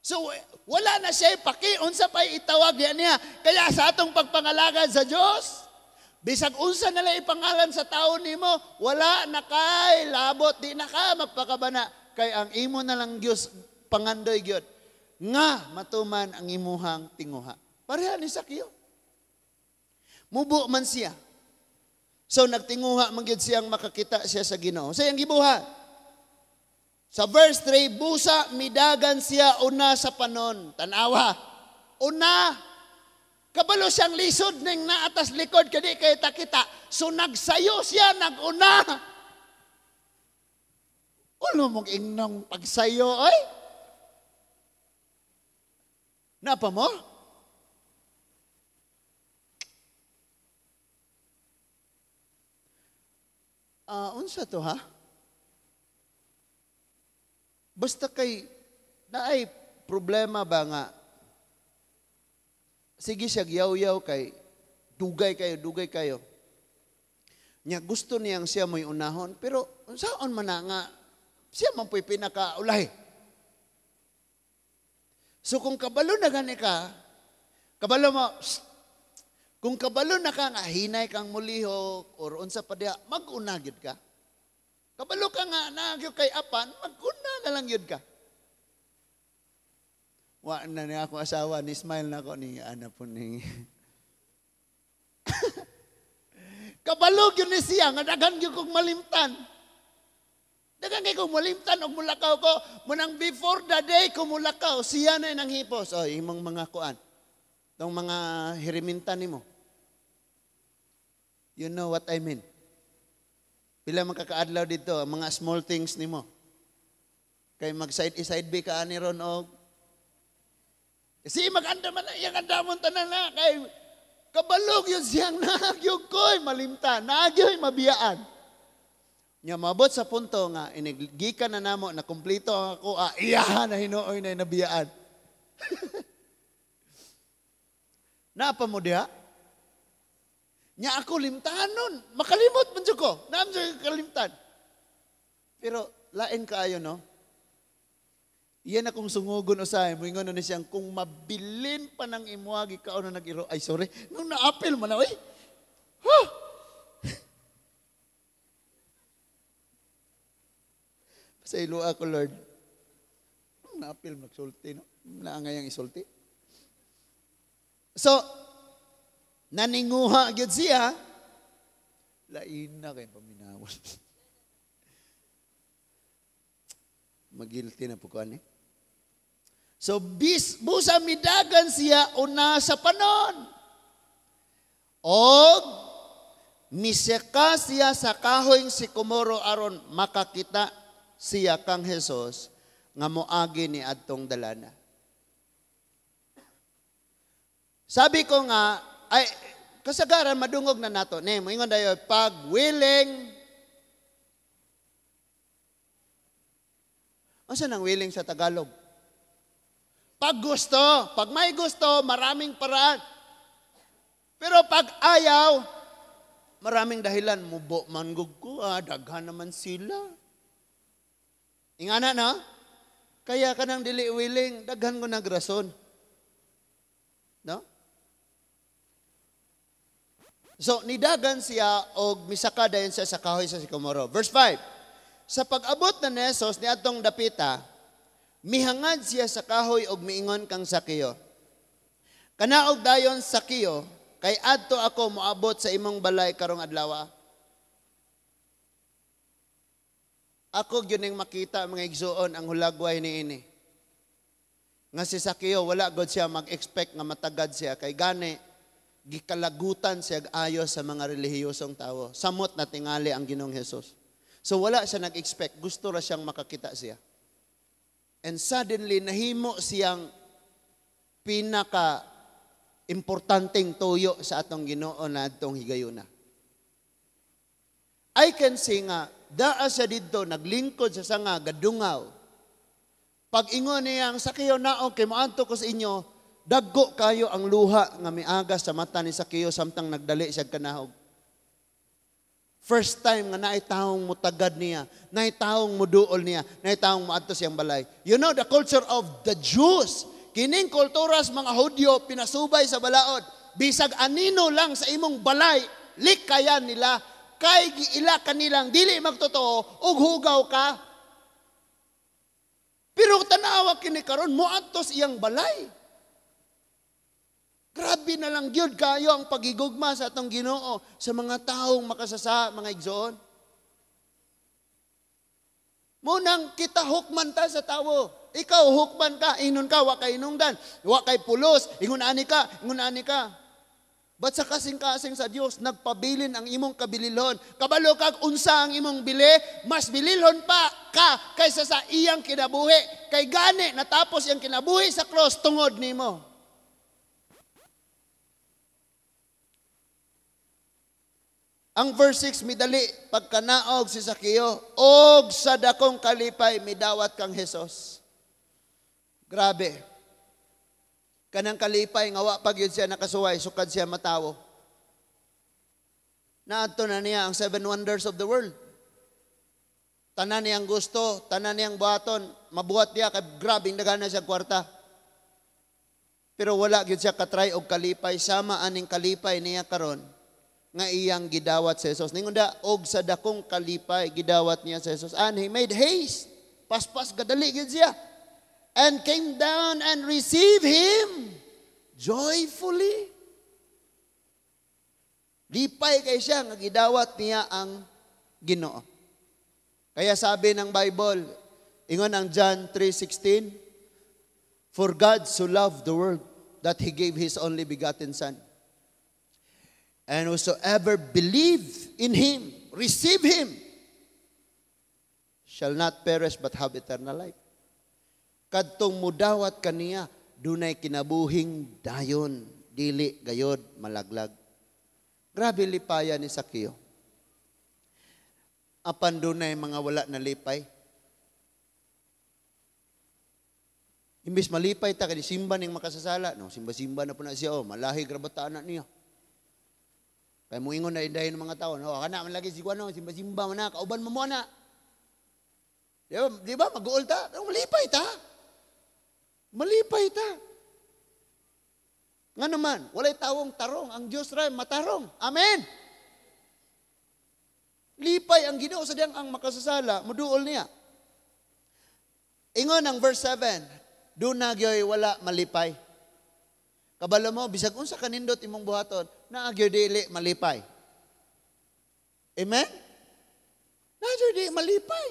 So, wala na siya unsa pa itawag niya. Kaya sa atong pagpangalagad sa Diyos, bisag unsa na lang ipangalan sa tao nimo, wala na kay labot, di na ka magpakabana. Kay ang imo na lang Diyos pangandoy gyud nga matuman ang imuhang tinguha. Pareha ni Sakeo. Mubo man siya. So nagtinguha man gyud siyang makakita siya sa Ginoo. Sa iyang gibuhat. Sa verse 3, busa midagan siya una sa panon. Tanawa. Una, kabalo siyang lisod ning naatas likod kadi kay takita. So nagsayo siya naguna. Ulo mong ingnong pagsayo ay? Napa mo? Unsa to ha? Basta kay naay problema ba nga sige siya yaw-yaw kay dugay kayo. Nya gusto niyang siya mo'y unahon pero saan man na nga siya man po'y pinakaulay. So kung kabalo na gani ka, kabalo mo, kung kabalo na ka nga hinay kang mulihok or unsa pa diha, mag-una gyud ka. Kabalo ka nga nagyo kay apan, mag-una na lang gyud ka. Wa na niya akong asawa, ni smile na ako ni ana po ni. Kabalo gyud ni siya nga daghan gyud kog malimtan. Dagan kay kung malimtan og mulakaw ko, munang before the day ko mulakaw, siya na nang hipos. O, imong mga kuan. Itong mga hirimintan nimo. You know what I mean? Pila makakaadlaw dito, mga small things nimo. Kay mag-side B ka ani ron og kasi maganda man iyang andamon tanan na kay kabalog yun siyang nagyog ko'y malimtan, nagyo'y mabiyaan. Nya mabot sa punto nga inigikan na namo na kumpleto ako iyahan na hinuoy na nabiyaan. Napa mo diha? Nya ako limtanon, makalimot man jud ko. Naam jud kalimtan. Pero lain kaayo no. Iyan akong sungugon usahay, moingon na siyang kung mabilin pa ng imuagi kaon na nag-iro. Ay sorry, nung na-apil man na oy. Huh! Sa ilo ako, Lord. Na-appeal, magsulti, no? Naangayang isulti. So, naninguha agad siya, lain na kayo paminawan. Magilty na po ko, So, busa midagan siya una sa panon. Og, miseka siya sa kahoy si Kumoro aron makakita siya kang Jesus nga moagi ni adtong dalana. Sabi ko nga, ay, kasagaran madungog na nato. Ne, moingon dayo, pag willing, ano nang willing sa Tagalog? Pag gusto, pag may gusto, maraming paraan. Pero pag ayaw, maraming dahilan. Mubo man ko, daghan naman sila. Ingana na, kaya ka nang dili willing, daghan ko nagrason. No? So, nidagan siya o misaka dayon siya sa kahoy sa Sycamore. Verse 5, sa pag-abot na ni Jesus ni atong dapita, mihangad siya sa kahoy og miingon kang Sakiyo. Kanaog dayon Sakiyo, kay adto ako moabot sa imong balay karong adlaw. Ako gyud makita mga igsuon ang hulagway niini. Nga si Sakiyo wala gud siya mag-expect nga matagad siya kay gani gikalagutan siya ayo sa mga relihiyosong tawo. Samot na tingali ang Ginoong Hesus. So wala siya nag-expect, gusto ra siyang makakita siya. And suddenly nahimo siyang pinaka importanteng tuyo sa atong Ginoo na atong higayuna. I can say nga daa siya dito, naglingkod sa sanga, gadungaw. Pag ingon niyang Sakiyo naog, kay moadto ko sa inyo, daggo kayo ang luha nga miagas sa mata ni Sakiyo samtang nagdali siya kanahog. First time nga naay taong mutagad niya, naay taong muduol niya, naay taong moadto siyang balay. You know, the culture of the Jews, kining kulturas mga Hudyo, pinasubay sa balaod, bisag anino lang sa imong balay, likayan nila, kay giila kanilang dili magtotoo ug hugaw ka. Pero tanawa kini karon moadtos iyang balay. Grabe na lang gyud kayo ang pagigugma sa atong Ginoo sa mga taong makasasa, mga igsoon. Munang kita hukman ta sa tawo. Ikaw hukman ka, inon ka, wa kay inungdan, wa kay pulos, ingon ani ka, ingon ani ka. But sa kasing-kasing sa Dios, nagpabilin ang imong kabililhon. Kabalo kag unsa ang imong bili, mas bililhon pa ka kaysa sa iyang kinabuhi. Kay gani natapos iyang kinabuhi sa cross tungod nimo. Ang verse 6, midali, pagkanaog si Sakeo, og sa dakong kalipay, midawat kang Hesus. Grabe. Kanang kalipay, nga wa pag yun siya nakasuway, sukad siya matawo. Naadto na niya ang 7 wonders of the world. Tanan niyang gusto, tanan niyang buhaton, mabuhat niya, kay grabing dagana siya kwarta. Pero wala yun siya katry og kalipay, sama aning kalipay niya karon nga iyang gidawat sa Jesus. Ningon og sa dakong kalipay, gidawat niya sa Jesus. And he made haste. Paspas, gadali gid siya. And came down and received him joyfully. Lipay kay siya nga gidawat niya ang Ginoo. Kaya sabi ng Bible, ingon ang John 3:16, for God so loved the world that He gave His only begotten Son. And whosoever believe in Him, receive Him, shall not perish but have eternal life. Kadtong mudawat kaniya, dunay kinabuhing dayon, dili gayod malaglag. Grabe lipaya ni Sakeo. Apan dunay mga wala na lipay. Imbis malipay ta kay simba ning makasasala, no, simba-simba na po na siya, malahi grabataan na niya. Kaya muingon na indahin ng mga tao, no, kana man lagi si kuno, simba-simba man na, kauban mo na. Di ba mag-uol ta? Malipay ta. Malipay ta. Nga naman, walay tawong tarong, ang Diyos ray matarong. Amen. Lipay ang Ginoo sa diyang ang makasasala, muduol niya. Ingon ang verse 7, do na gyoy wala malipay. Kabalo mo, bisag unsa kanindot imong buhaton, naagyo dili malipay. Amen? Naagyo dili malipay.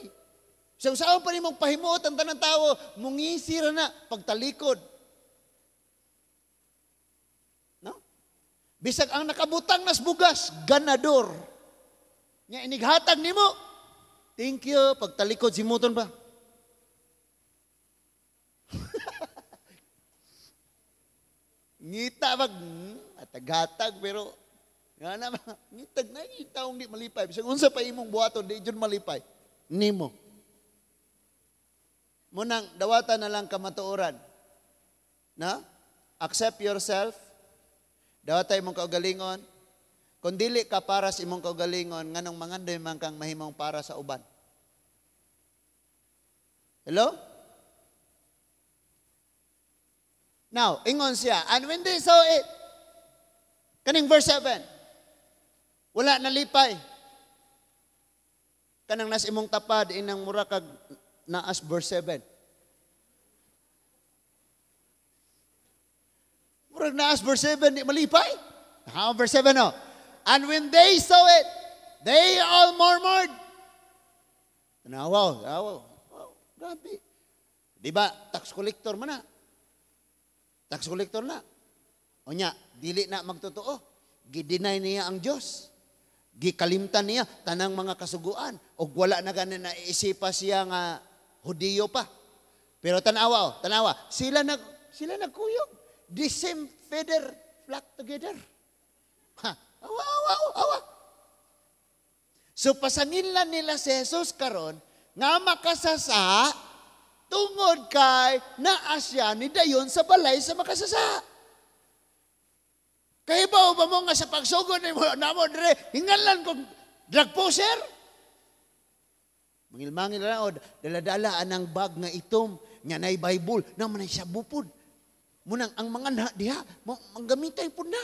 So, saan pa rin mong pahimuot ang tanang tao, mungisira na, pagtalikod. No? Bisag ang nakabutang nas bugas, ganador. Nga inighatag nimo. Thank you, pagtalikod, simuton ba? Ngita pag, atag-hatag, pero, nga naman, ngitag na, ngitaong di malipay. Bisag unsa pa imong buhaton, di dyan malipay. Nimo. Munang, dawatan na lang kamatuoran. Na? Accept yourself. Dawatay mong kaugalingon. Kung dili ka para sa imong kaugalingon, nganong mangandoy man kang mahimong para sa uban. Hello? Now, ingon siya, and when they saw it, kaning verse 7, wala nalipay. Kanang nas imong tapad, inang murakag naas verse 7. Murag naas verse 7, di malipay? Verse 7, no? And when they saw it, they all murmured. Wow, grabe. Di ba, tax collector man na. Tax collector na. O niya, dili na magtotoo. Gidinay niya ang Diyos. Gikalimtan niya tanang mga kasuguan. O wala na ganin na iisipa siya nga Hudiyo pa. Pero tanawa, sila nagkuyog. The same feather flock together. Ha, awa. So pasangilan nila si Jesus karon nga makasasa tungod kay naa siya ni dayon sa balay sa makasasa. Kaya ba mo nga sa pagsugod na mo dire hingalan kong drug pusher? Mangil-mangil na o dala-dala anang bag nga itom nga nay Bible naman ay siya bupod. Munang ang mga na diha manggamitay pud na.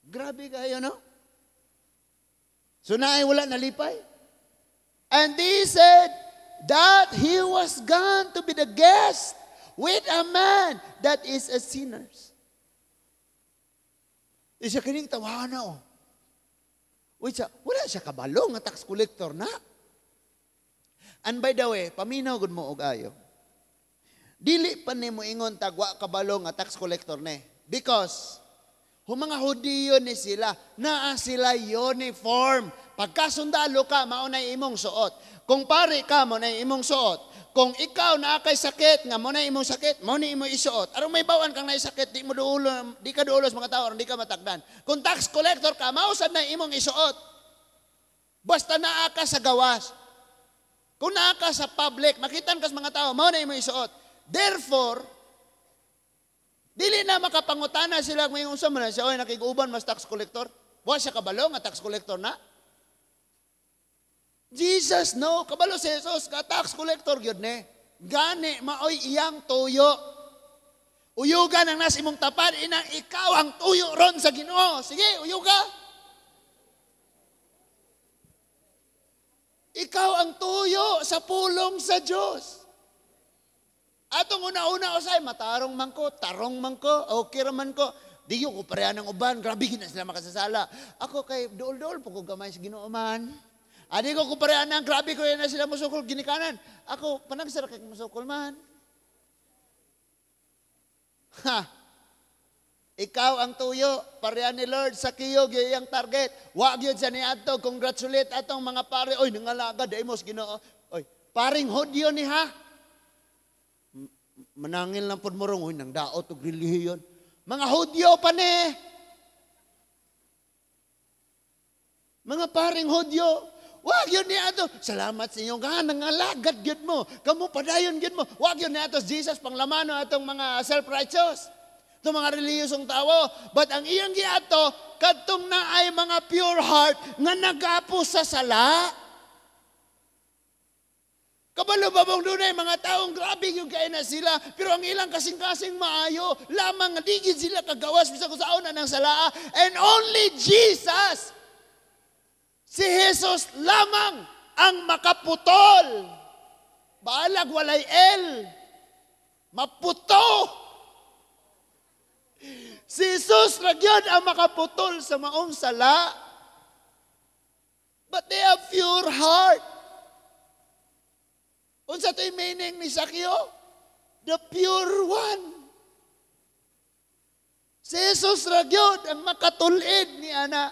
Grabe kayo, no? So naay wala nalipay. And they said that he was gone to be the guest with a man that is a sinner. Isa kining tawana o. Wala siya kabalo nga tax collector na. And by the way, paminaw gud mo og ayo. Dili pa nimo ingon tagwa kabalo nga tax collector ne. Because mga Hudiyo ni sila, naa sila uniform. Pagkasundalo ka, maunay imong suot. Kung pare ka, maunay imong suot. Kung ikaw na kay sakit, nga maunay imong sakit, maunay imong isuot. Arong may bawan kang naisakit, di ka duulos mga tao, di ka matagdan. Kung tax collector ka, mausad na imong isuot. Basta naa ka sa gawas. Kung naa ka sa public, makitan ka sa mga tao, maunay imong isuot. Therefore, dili na makapangutana sila kung yung usam na siya, oy, nakiguban mas tax collector. Wa siya kabalo nga tax collector na. Jesus, no. Kabalo si Jesus, ka tax collector yun ne. Gani, maoy iyang tuyo. Uyugan ang nas imong tapad, inang ikaw ang tuyo ron sa Ginoo. Sige, uyuga. Ikaw ang tuyo sa pulong sa Diyos. Atong una-una usay, matarong man ko, tarong man ko, okay raman ko. Di ko pareha ng uban, grabe na sila makasasala. Ako kay dool-dool po ko gamay sa Ginoo man. Adi ko pareha ng grabe ko na sila musukol ginikanan. Ako, panagsara kay musukol man. Ha! Ikaw ang tuyo, pareha ni Lord sa kiyog, yung target. Wag yun sa niadto, congratulate atong mga pare. Oy, nangalaga, daimos Ginoo. Oy, paring Hudyo ni ha? Manangil lang po morong, uy, nang daot o relihiyon. Mga Hudyo pa ni. Mga paring Hudyo. Wag yun niya ito. Salamat sa inyo. Nangalagad yun mo. Kamu padayon yun mo. Wag yun niya ito. Jesus panglamano atong mga self-righteous. Itong mga reliyosong tao. But ang iyang giato, kadtong na ay mga pure heart nga nagapo sa sala. Kabalo babong dunay mga taong grabe yung kaya na sila, pero ang ilang kasing-kasing maayo, lamang nga digid sila kagawas bisa ko sa una ng salaa, and only Jesus, si Jesus lamang ang makaputol. Baalag walay el, maputo. Si Jesus nagyan ang makaputol sa maong sala. But they have pure heart. Unsa to'y meaning ni Sakyo? The pure one. Si Jesus ragyod ang makatulid ni Ana.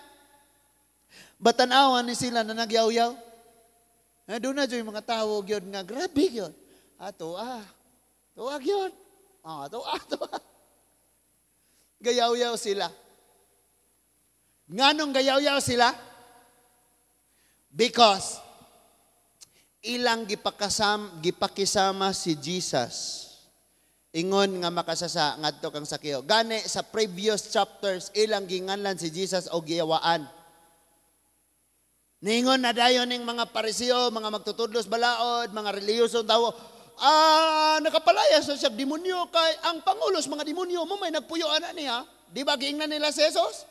Batanawan ni sila na nagyaw-yaw. Doon na yung mga tao yun nga, grabe yun. Tuwag yun. Tuwag. Gayaw-yaw sila. Nganong gayaw-yaw sila? Because ilang gipakisama si Jesus. Ingon nga makasasa ngadto kang Sakyo. Gani sa previous chapters ilang ginganlan si Jesus og giyawaan. Ningon na dayon ning mga Pariseo, mga magtutudlos balaod, mga reliyosong tawo. Nakapalaya sa siya demonyo kay ang pangulos mga demonyo mo may nagpuyoan na niya. Di ba giingnan nila si Jesus?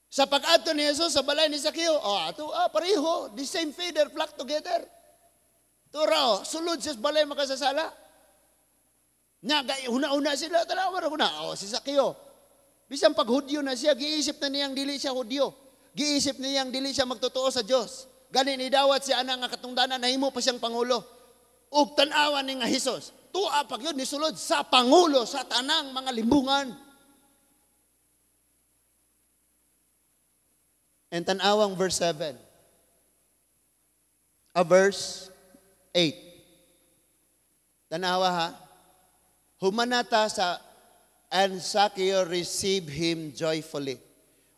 Sa pag-adto ni Jesus sa balay ni Sakyo, pareho, the same feeder flock together. Turo, sulod sa balay makasasala. Una-una sila, talawa na, si Sakyo. Bisang pag Hudyo na siya, giisip na niyang dili siya Hudyo. Giisip niyang dili siya magtotoo sa Diyos. Ganin idawat siya ana nga katungdanan, nahimo pa siyang Pangulo. Ug tan-awan ni nga Jesus, tuwa pag yun nisulod sa Pangulo, sa tanang mga limbungan. And tanawang verse 7. Verse 8. Tanawa ha. Humanata sa and Sakyo receive him joyfully.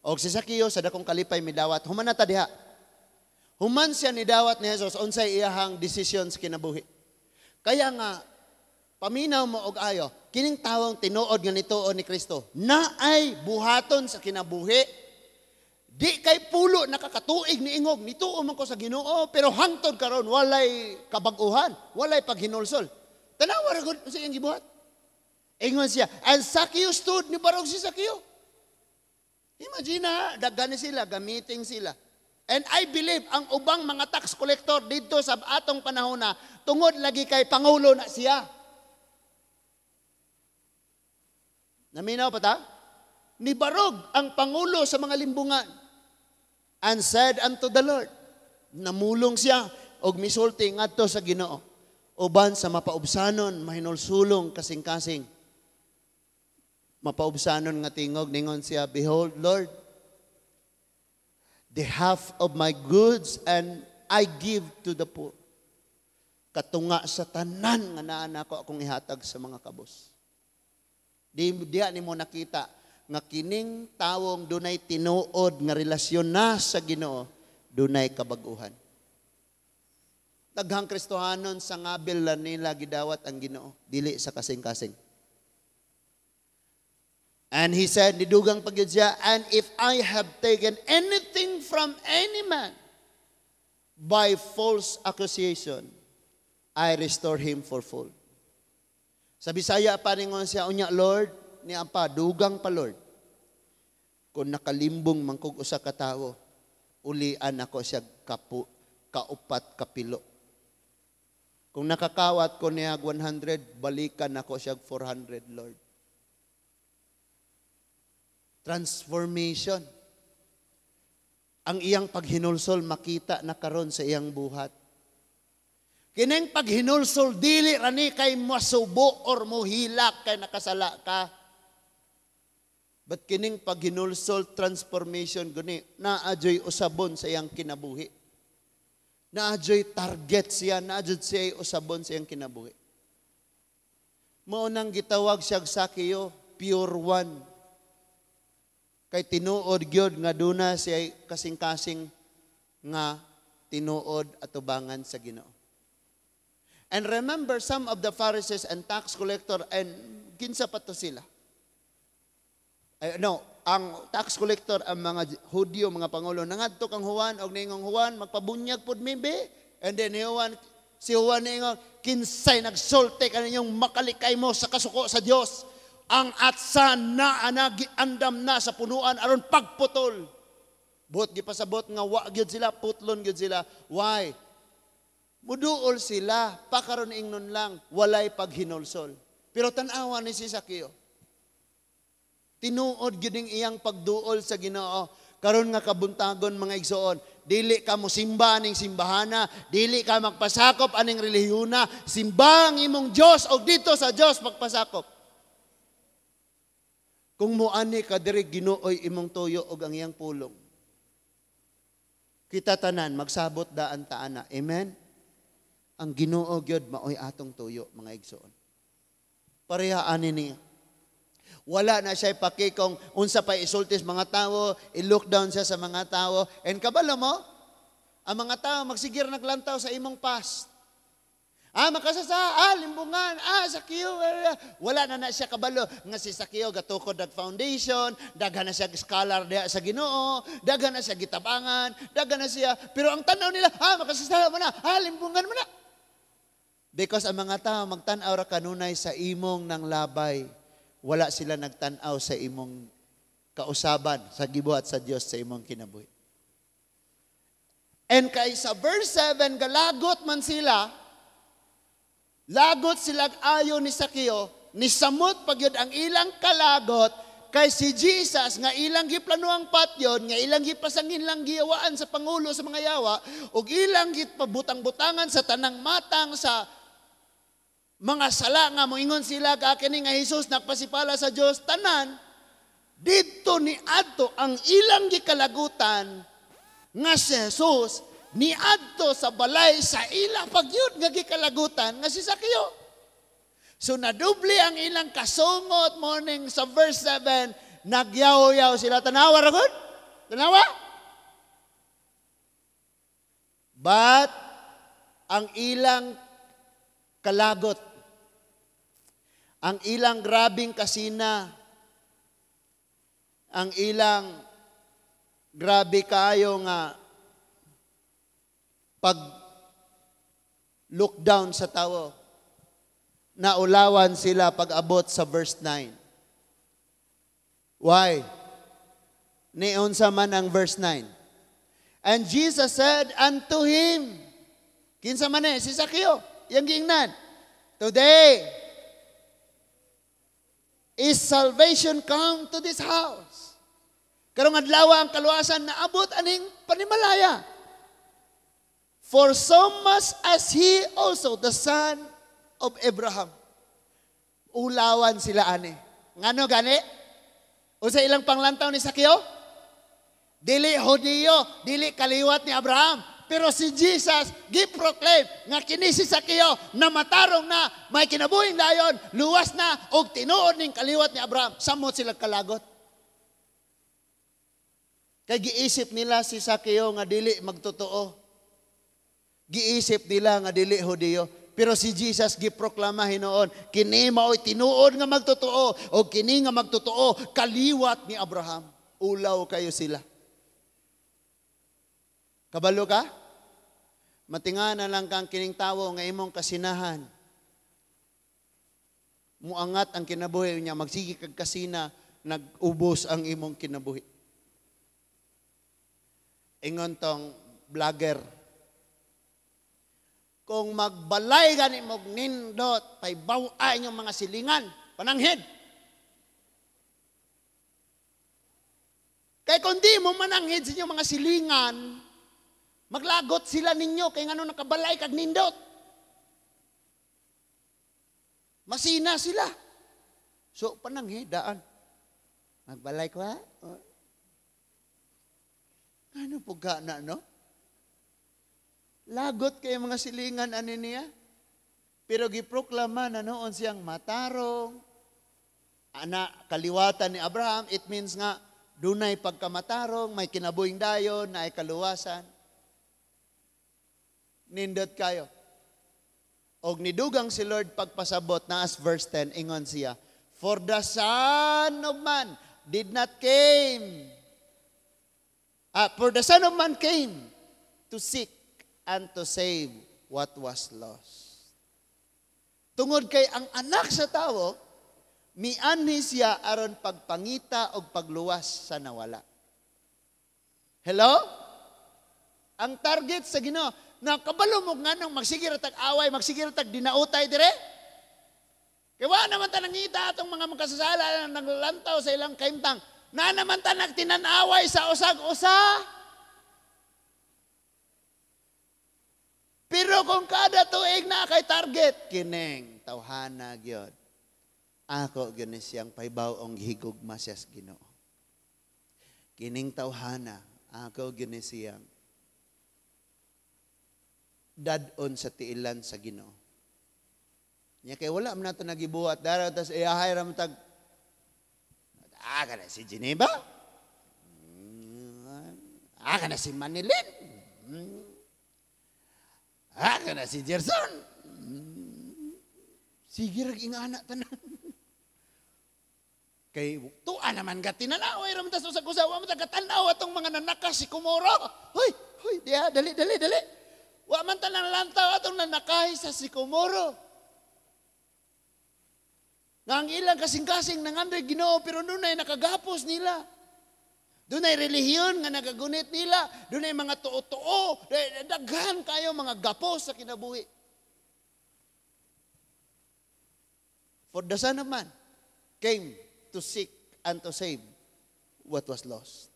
O si Sakyo sa dakong kalipay midawat. Humanata diha. Human siya ni dawat ni Jesus unsay iyahang decisions kinabuhi. Kaya nga paminaw mo og ayo kining tawong tinuod nga nituo ni Kristo na ay buhaton sa kinabuhi. Di kay pulo nakakatuig ni ingog, nituo man ko sa Ginoo, pero hangtod karon walay kabag-uhan, walay paghinulsol. Tanawa ra gud sa iyang gibuhat. Ingon siya, and Sakyo stood ni barog si Sakyo. Imagine ha, daghan sila, gamiting sila. And I believe ang ubang mga tax collector dito sa atong panahon na tungod lagi kay Pangulo na siya. Naminaw pa ta? Nibarog ang Pangulo sa mga limbungan and said unto the Lord, namulong siya og misulti ngadto sa Ginoo uban sa mapaubsanon mahinulsulong kasing-kasing. Mapaubsanon nga tingog ningon siya, behold Lord, the half of my goods and I give to the poor. Katunga sa tanan nga naa nako akong ihatag sa mga kabos. Diya nimo nakita nga kining tawong dunay tinuod nga relasyon na sa Ginoo, dunay kabag-uhan. Daghang Kristohanon sa ngabil lang nila gidawat ang Ginoo, dili sa kasing-kasing. And he said, nidugang pagyud siya, and if I have taken anything from any man by false accusation, I restore him for full. Sa Bisaya pa ningon siya, unya Lord, niya pa, dugang pa Lord. Kung nakalimbong mangkog usa ka tawo, ulian ako siya kaupat kapilo. Kung nakakawat ko niya 100, balikan ako siya 400, Lord. Transformation. Ang iyang paghinulsol makita na karon sa iyang buhat. Kining paghinulsol dili rani kay masubo or mohilak kay nakasala ka. But kining paghinulsol transformation guni naadyoy usabon sa iyang kinabuhi. Naadyoy target siya, naadyoy siya usabon sa iyang kinabuhi. Mao nang gitawag siya Sakeo, pure one. Kay tinuod gyud nga duna siya kasing-kasing nga tinuod at tubangan sa Ginoo. And remember some of the Pharisees and tax collector and kinsa pa to sila. Ang tax collector, ang mga Hudyo, mga pangulo, nangadto kang Juan og niingong Juan magpabunyag pud maybe. And then si Juan niingon, kinsay nagsulti kaninyong makalikay mo sa kasuko sa Dios. Ang atsa na anagi andam na sa punuan aron pagputol. Buot gipasabot nga wa gyud sila, putlon gyud sila. Why? Muduol sila, pakaron ingnon lang, walay paghinulsol. Pero tan-awa ni si Sakeo. Tinuod gyud ing iyang pagduol sa Ginoo. Karon nga kabuntagon mga igsoon, dili ka mo simba ning simbahana, dili ka magpasakop aning relihiyona, simba ang imong Dios og dito sa Dios magpasakop. Kung muani ka diri Ginooy imong tuyo og ang iyang pulong. Kita tanan magsabot daan taana. Amen. Ang Ginoo gyud maoy atong tuyo mga igsoon. Pareha ani niya. Wala na siya pakikong unsa pa isultis mga tawo, i-look down siya sa mga tawo. And kabalo mo, ang mga tao magsigir naglantaw sa imong past. Makasasa, limbungan, Sakeo. Wala na siya kabalo. Nga si Sakeo gatukod dag foundation, daghan na siya scholar diha sa Ginoo, daghan na siya gitabangan, daghan na siya. Pero ang tanaw nila, makasasa mo na, limbungan mo na. Because ang mga tao magtanaw ra kanunay sa imong nang labay. Wala sila nagtanaw sa imong kausaban, sa gibuhat sa Dios sa imong kinabuhi. And kay sa verse 7, galagot man sila, lagot sila ayo ni Sakeo, ni samot pagyud ang ilang kalagot, kay si Jesus nga ilang giplanuang patyon, nga ilang gipasangin lang giyawaan sa Pangulo sa mga yawa, ug ilang gipabutang-butangan sa tanang matang sa mga sala nga moingon sila kakini nga Hesus nagpasipala sa Dios tanan, didto ni adto ang ilang gikalagutan nga si Jesus ni adto sa balay sa ila pagyud nga gikalagutan nga si Sakeo. So nadoble ang ilang kasungot morning sa verse 7, nagyaw-yaw sila. Tanawa ra gud? Tanawa? But ang ilang kalagot, ang ilang grabing kasina, ang ilang grabe kaayo nga pag look down sa tao, naulawan sila pag abot sa verse 9. Why? Niunsa man ang verse 9. And Jesus said unto him, kinsa man si Sakeo, yang giingnan, today, is salvation come to this house. Karong adlaw ang kaluwasan na abot aning panimalaya. For so much as he also, the son of Abraham. Ulawan sila ani. Ngano gani? O sa ilang panglantaw ni Sakeo? Dili Hudiyo, dili kaliwat ni Abraham. Pero si Jesus, giproclaim nga kini si Sakeo na matarong na, may kinabuhing dayon, luwas na, og tinuod ning kaliwat ni Abraham. Samot sila kalagot. Kay giisip nila si Sakeo nga dili magtotoo. Giisip nila nga dili Hudiyo. Pero si Jesus giproklama hinoon, kini mao'y tinuod nga magtotoo o kini nga magtotoo kaliwat ni Abraham. Ulaw kayo sila. Kabalo ka? Matingana lang kang kining tawo nga imong kasinahan. Muangat ang kinabuhi niya, magsigi kag kasina, nag-ubos ang imong kinabuhi. Ingon tong vlogger, kung magbalay gani mog nindot, paibaw-ay inyong mga silingan, pananghid. Kaya kung di mo mananghid sa inyong mga silingan, maglagot sila ninyo, kaya nga nakabalay kag nindot. Masina sila. So, pananghid, daan. Magbalay ko ha? Ano po ka na, no? Lagot kay mga silingan ani niya. Pero giproklama na noon siyang matarong. Ana kaliwatan ni Abraham, it means nga dunay pagkamatarong, may kinabuhing dayon, na ay kaluwasan. Nindot kayo. Og nidugang si Lord pagpasabot na as verse 10, ingon siya, for the Son of Man did not came. For the Son of Man came to seek and to save what was lost. Tungod kay ang anak sa tao, mianhi siya aron pagpangita o pagluwas sa nawala. Hello? Ang target sa Ginoo, nakabalo mo nga nang magsigir tag away, magsigir tag dinautay dire? Kaya wa naman ta nangita atong mga makasasala na naglantaw sa ilang kaimtang, na naman ta nagtinanaway sa usag-usa. Pero kung kada tuig na kay target, kining tawhana gyud. Ako gyud siyang paibaw-ong higugma siya sa Ginoo. Kining tawhana, ako gyud siyang dadon sa tiilan sa Ginoo. Nya kay wala man nato nagibuhat dara tas iyahay ra tag kana si Geneva. Kana si Manilin. Kana si Gerson. Sige rag ingana tanan. Kay tuwa naman ka tinanaw ay ramtas sa kusawa mo tagatanaw atong mga nanakas si Komoro. Hoy, diya dali. Wa man tanan lantaw atong nanakahi sa si Komoro. Nga ang ilang kasing-kasing nangandoy Ginoo pero dunay nakagapos nila. Dunay relihiyon nga nagagunit nila, dunay mga tuo-tuo, daghan kayo mga gapos sa kinabuhi. For the Son of Man came to seek and to save what was lost.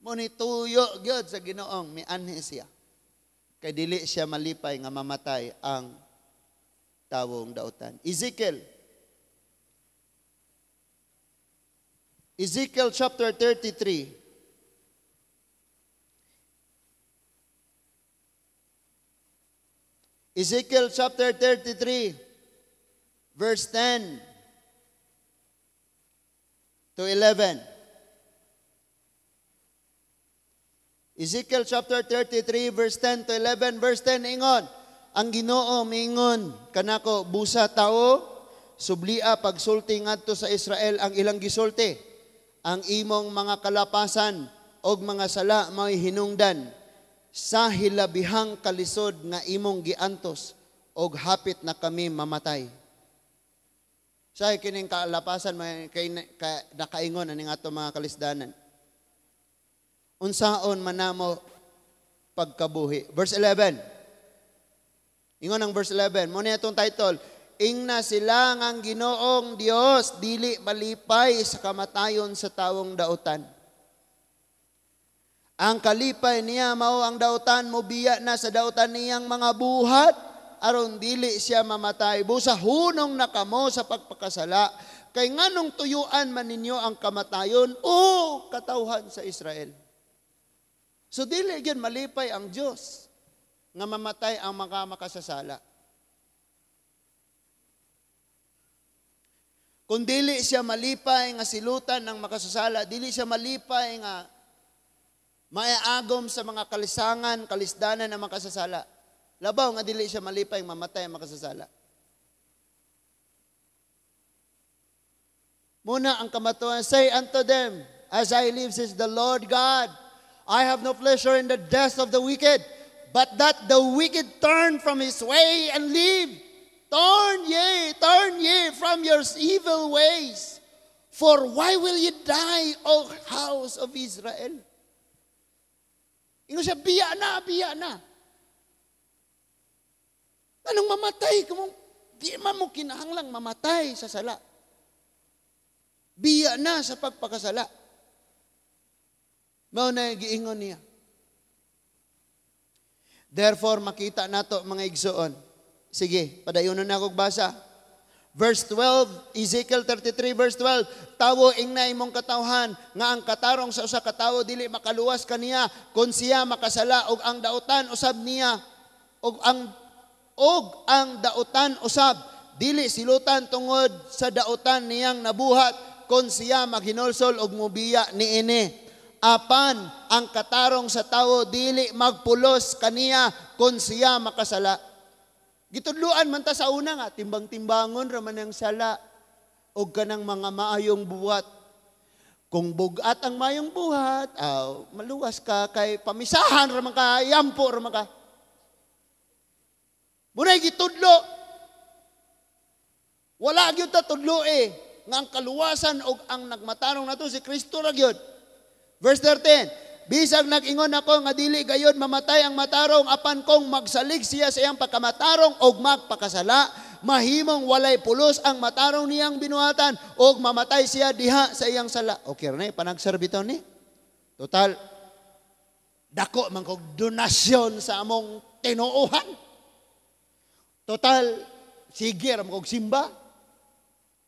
Monituyo gyud sa Ginoong mianhi siya. Kay dili siya malipay nga mamatay ang tawong dautan. Ezekiel chapter 33. Ezekiel chapter 33 verse 10 to 11. Ezekiel chapter 33 verse 10 to 11. Verse 10 ingon, ang Ginoo mingon kanako busa tao sublia pagsulti ngadto sa Israel ang ilang gisulti. Ang imong mga kalapasan og mga sala may hinungdan sa hilabihang kalisod nga imong giantos og hapit na kami mamatay. Sa kining kalapasan may nakaingon aning ato mga kalisdanan. Unsaon manamo pagkabuhi. Verse 11. Ingon ang verse 11. Mo ni atong title, ingna sila ngang Ginoong Dios dili malipay sa kamatayon sa tawong dautan. Ang kalipay niya mao ang dautan mobiya na sa dautan niyang mga buhat aron dili siya mamatay. Busa hunong na kamo sa pagpakasala kay nganong tuyuan man ninyo ang kamatayon o katawhan sa Israel. So dili gyud malipay ang Dios nga mamatay ang mga makasasala. Kung dili siya malipay nga silutan ng makasasala, dili siya malipay nga maiagom sa mga kalisangan, kalisdanan ng makasasala. Labaw nga dili siya malipay nga mamatay ang makasasala. Muna ang kamatuan, say unto them, as I live, says the Lord God, I have no pleasure in the death of the wicked, but that the wicked turn from his way and live. Turn ye from your evil ways. For why will ye die, O house of Israel? Ingo siya, biya na. Anong mamatay? Di man mo kinahanglang mamatay sa sala. Biya na sa pagpakasala. Mao na giingon niya. Therefore, makita nato mga igsoon. Sige, padayonon na akong basa. Verse 12, Ezekiel 33 verse 12, tawo ingnay mong katawhan nga ang katarong sa usa ka tawo dili makaluwas kaniya kun siya makasala og ang dautan usab niya og ang dautan usab dili silutan tungod sa dautan niyang nabuhat kun siya maghinulsol og mobiya niini. Apan ang katarong sa tawo dili magpulos kaniya kun siya makasala. Gitudluan man ta sa una nga, timbang-timbangon raman ang sala o kanang mga maayong buhat. Kung bugat ang maayong buhat, maluwas ka kay pamisahan raman ka, yampo raman ka. Muna'y gitudlo. Wala gyud ta tudlo nga ang kaluwasan o ang nagmatarong nato si Kristo ra gyud. Verse 13, bisag nag-ingon ako nga dili gayud mamatay ang matarong apan kung magsalig siya sa iyang pagkamatarong og magpakasala, mahimong walay pulos ang matarong niyang binuhatan og mamatay siya diha sa iyang sala. Okay na panagserbito ni. Total, dako man kog donasyon sa among tinuuhan. Total, sige ra kog simba.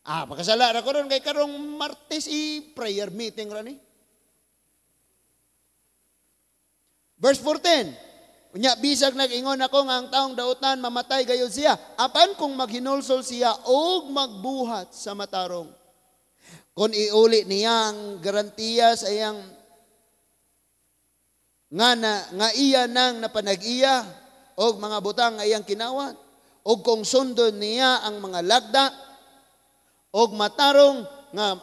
Pakasala ra ko ron kay karong Martes prayer meeting ra ni. Verse 14, unya bisag nag-ingon ako nga ang taong dautan mamatay gayud siya, apan kung maghinulsol siya og magbuhat sa matarong. Kung iuli niya ang garantiya sa iyang nga iya nang napanag-iya og mga butang nga iyang kinawan, og kung sundon niya ang mga lagda og matarong nga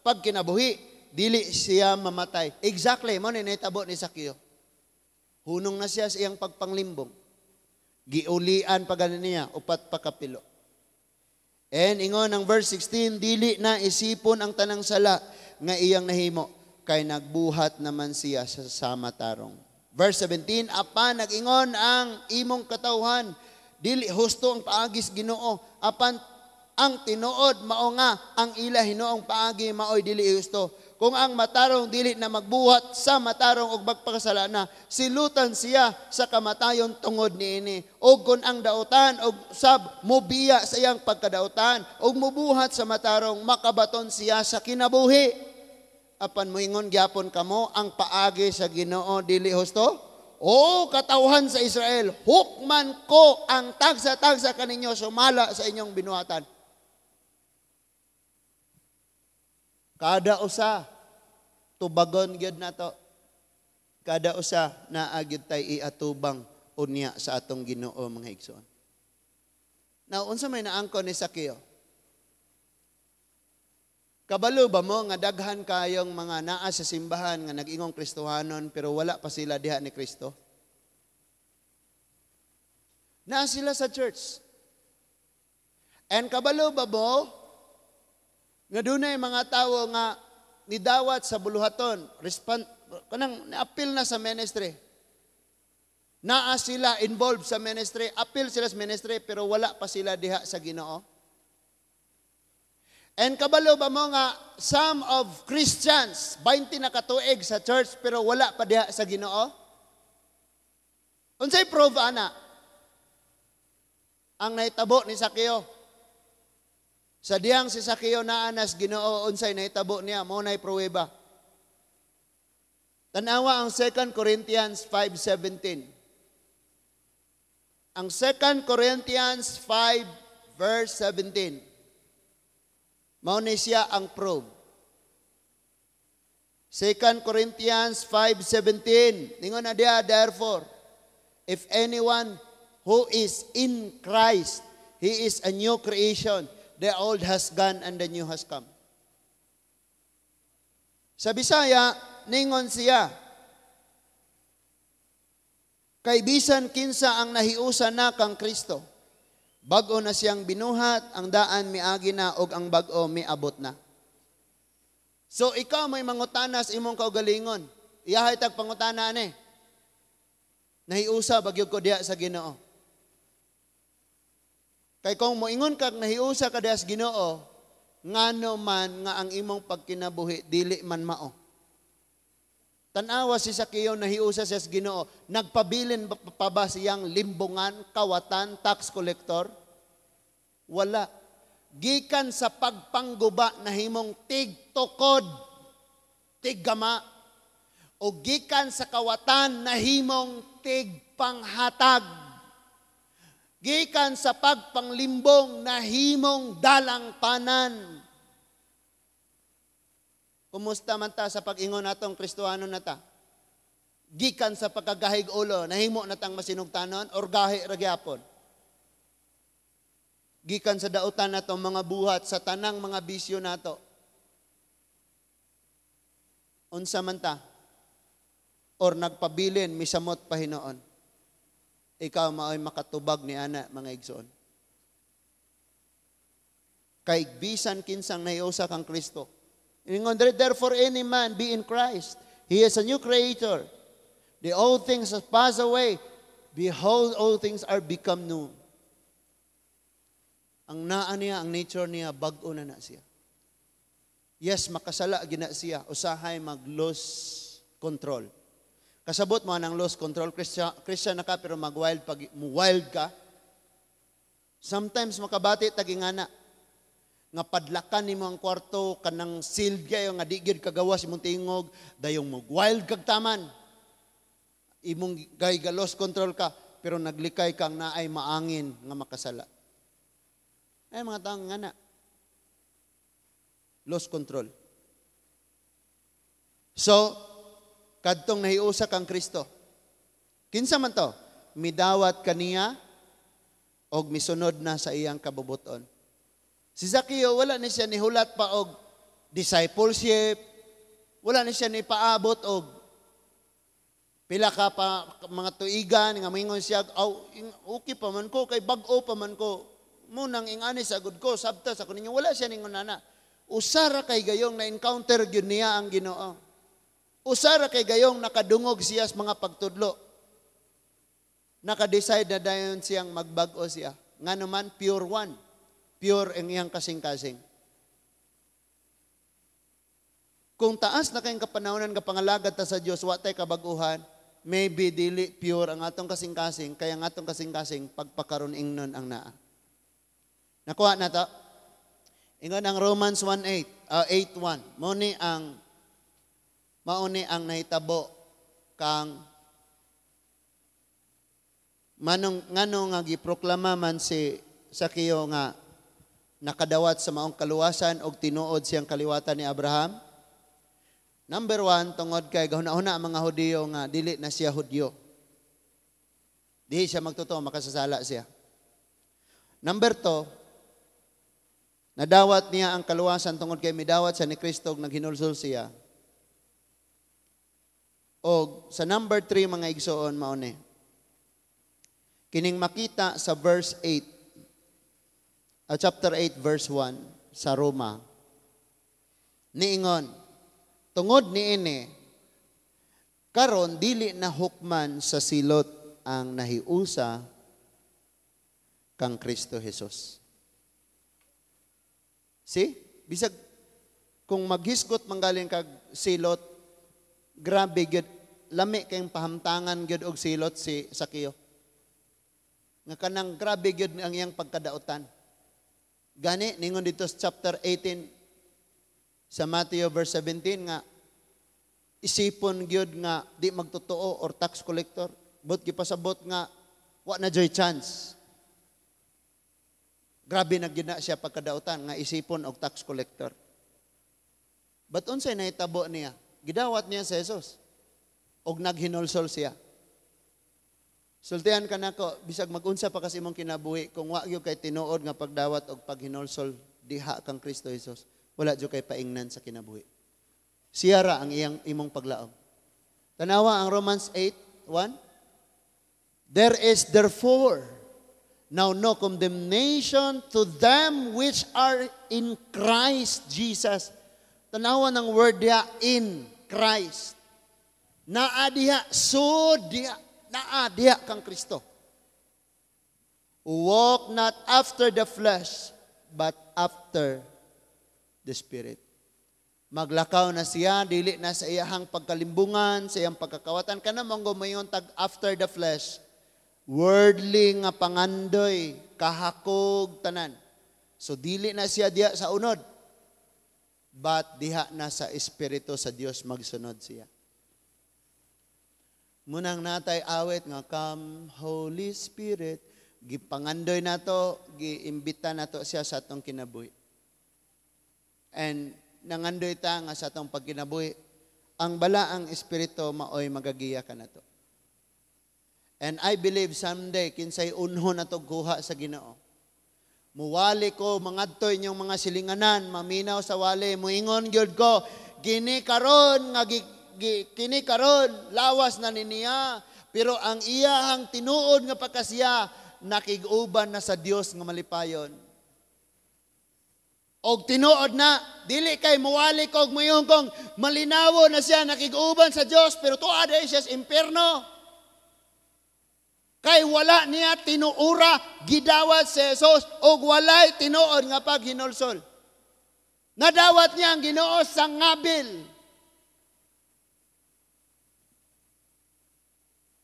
pagkinabuhi, dili siya mamatay. Exactly, mo ni nahitabo ni Sakyo. Hunong na siya sa iyang pagpanglimbong. Giulian pa ganin niya, upat pa kapilo. And ingon ang verse 16, dili na isipon ang tanang sala nga iyang nahimo, kay nagbuhat naman siya sa matarong. Verse 17, apan nag-ingon ang imong katawhan, dili husto ang paagis Ginoo, apan ang tinuod mao nga ang ila hinuong paagi maoy dili husto. Kung ang matarong dili na magbuhat sa matarong og magpakasala na, silutan siya sa kamatayon tungod niini. Og kung ang dautan og sab mobiya sa iyang pagkadautan og mubuhat sa matarong, makabaton siya sa kinabuhi. Apan moingon gyapon kamo ang paagi sa Ginoo dili husto? O katawhan sa Israel, hukman ko ang tagsa-tagsa kaninyo sumala sa inyong binuhatan. Kada usa, tubagon gyud nato. Kada usa, naagid tay iatubang unya sa atong Ginoo mga igsoon. Now, unsa may naangkon ni Sakeo? Kabalo ba mo nga daghan kayong mga naa sa simbahan nga nag-ingong Kristohanon pero wala pa sila diha ni Kristo? Naa sila sa church. And kabalo ba mo nga dunay mga tawo nga nidawat sa buluhaton, kanang na-appeal na sa ministry. Naa sila involved sa ministry, appeal sila sa ministry, pero wala pa sila diha sa Ginoo. And kabalo ba mo nga, some of Christians, 20 na katuig sa church, pero wala pa diha sa Ginoo? Unsay prove, ana? Ang naitabo ni Sakeo. Sa diyang si Sakeo naanas Ginoo, unsay naitabo niya, mo na'y pruweba. Tanawa ang 2 Corinthians 5:17. Ang 2 Corinthians 5 verse 17. Mao ni siya ang probe. 2 Corinthians 5:17. Ningon na diya, therefore, if anyone who is in Christ, he is a new creation. The old has gone and the new has come. Sa Bisaya, ningon siya, kay bisan kinsa ang nahiusa na kang Kristo, bag-o na siyang binuhat, ang daan miagi na og ang bag-o miabot na. So ikaw may mangutanas imong kaugalingon. Iyahay tag pangutana ani. Nahiusa bagyog ko diha sa Ginoo. Kay kung moingon kag nahiusa ka diha sa Ginoo, ngano man nga ang imong pagkinabuhi dili man mao. Tanawa si Sakeo nahiusa siya sa Ginoo, nagpabilin pa ba siyang limbungan, kawatan, tax collector? Wala. Gikan sa pagpangguba nahimong tigtukod, tiggama, o gikan sa kawatan nahimong tigpanghatag. Gikan sa pagpanglimbong nahimong dalang tanan. Kumusta man ta sa pag-ingon natong Kristohano na ta? Gikan sa pagkagahig ulo, nahimo natang masinugtanon or gahi ra gyapon. Gikan sa dautan natong mga buhat sa tanang mga bisyo nato. Unsa man ta? Or nagpabilin misamot pa hinoon. Ikaw mao'y makatubag ni ana mga igsoon. Kay bisan kinsang nahiusa kang Kristo. Ingon, therefore any man be in Christ. He is a new creator. The old things have passed away. Behold, all things are become new. Ang naa niya, ang nature niya, bag-o na siya. Yes, makasala gina siya. Usahay mag-lose control. Kasabot mo ng lost control, Christian na ka pero mag-wild wild ka. Sometimes makabati tagingana nga padlakan nimo ang kwarto kanang silgya nga di gyud kagawas imong tingog, dayong mag-wild kag taman. Imong gay lost control ka pero naglikay kang naay maangin nga makasala. Ay mga taong ngana. Lost control. So, kadtong nahiusa kang Kristo. Kinsa man to? Midawat kaniya og misunod na sa iyang kabubuton. Si Sakeo wala ni siya nihulat pa og discipleship. Wala ni siya ni paabot og pila ka pa mga tuigan nga moingon siya, okay pa man ko kay bag-o pa man ko. Munang ingani sa gud ko sabta sa kuninyo wala siya ningon nana. Usara kay gayong na encounter gyud niya ang Ginoo. Usara kay gayong nakadungog siya sa mga pagtudlo. Naka-decide na dayon siyang magbag-o siya. Nga naman, pure one. Pure ang iyang kasing-kasing. Kung taas na kayong kapanahonan kapangalagad ta sa Diyos, watay kabag-uhan, maybe dili pure ang atong kasing-kasing, kaya ang atong kasing-kasing, pagpakaroon ingnon ang naa. Nakuha na to? Ingon ang Romans 8:1. Mauni ang nahitabo kang ngano nga giproklama man si Sakeo nga nakadawat sa maong kaluwasan og tinuod siyang kaliwatan ni Abraham. Number 1, tungod kay gahuna-huna ang mga Hudiyo nga dili na siya Hudyo. Dili siya magtotoo, makasasala siya. Number 2, nadawat niya ang kaluwasan tungod kay midawat sa ni Kristo og naghinulsol siya. O sa number 3 mga igsoon mauni. Kining makita sa verse 8, chapter 8 verse 1 sa Roma. Niingon, tungod niini karon dili na hukman sa silot ang nahiusa kang Kristo Jesus. See? Bisag kung maghisgot manggaling kag silot, grabe gyud lami kayong pahamtangan gyud og silot si Sakeo. Nga kanang grabe gyud ang iyang pagkadautan. Gani ningon dito sa chapter 18 sa Matthew verse 17 nga isipon gyud nga di magtotoo or tax collector, but gipasabot nga wa na joy chance. Grabe na gyud na siya pagkadautan nga isipon og tax collector. But unsay nahitabo niya? Gidawat niya sa Jesus og naghinulsol siya. Sultihan ka nako, bisag magunsa pa kasi imong kinabuhi kung wa gyud kay tinuod nga pagdawat og paghinulsol diha kang Kristo Jesus, wala gyud kay paingnan sa kinabuhi. Siya ra ang iyang imong paglaom. Tanawa ang Romans 8:1. There is therefore now no condemnation to them which are in Christ Jesus. Tanawa ng word diha, in Christ. Naa diha, so diha, naa diha kang Kristo. Walk not after the flesh, but after the Spirit. Maglakaw na siya, dili na sa iyahang pagkalimbungan, sa iyang pagkakawatan. Kana mong gumayon tag after the flesh, worldly nga pangandoy, kahakog, tanan. So dili na siya diha sa unod, but diha na sa Espiritu sa Dios magsunod siya. Munang natay awit nga, Come Holy Spirit, gipangandoy nato, giimbita nato siya sa atong kinabuhi. And nangandoy ta nga sa atong pagkinabuhi, ang balaang Espiritu maoy magagiya ka nato. And I believe someday, kinsay unho na to guha sa Ginoo. Muwali ko, mangadtoy inyong mga silinganan, maminaw sa wali, muingon gyud ko, kini karon, lawas na niya, pero ang iyahang tinuod nga pagkasiya, nakiguban na sa Dios nga malipayon. Og tinuod na, dili kay muwali ko, muingon kong malinawo na siya, nakiguban sa Dios, pero tuwa dahil siya sa impierno. Kay wala niya tinuura, gidawat si Jesus, o walay tinuod nga paghinulsol. Nadawat niya ang Ginoo sa ngabil.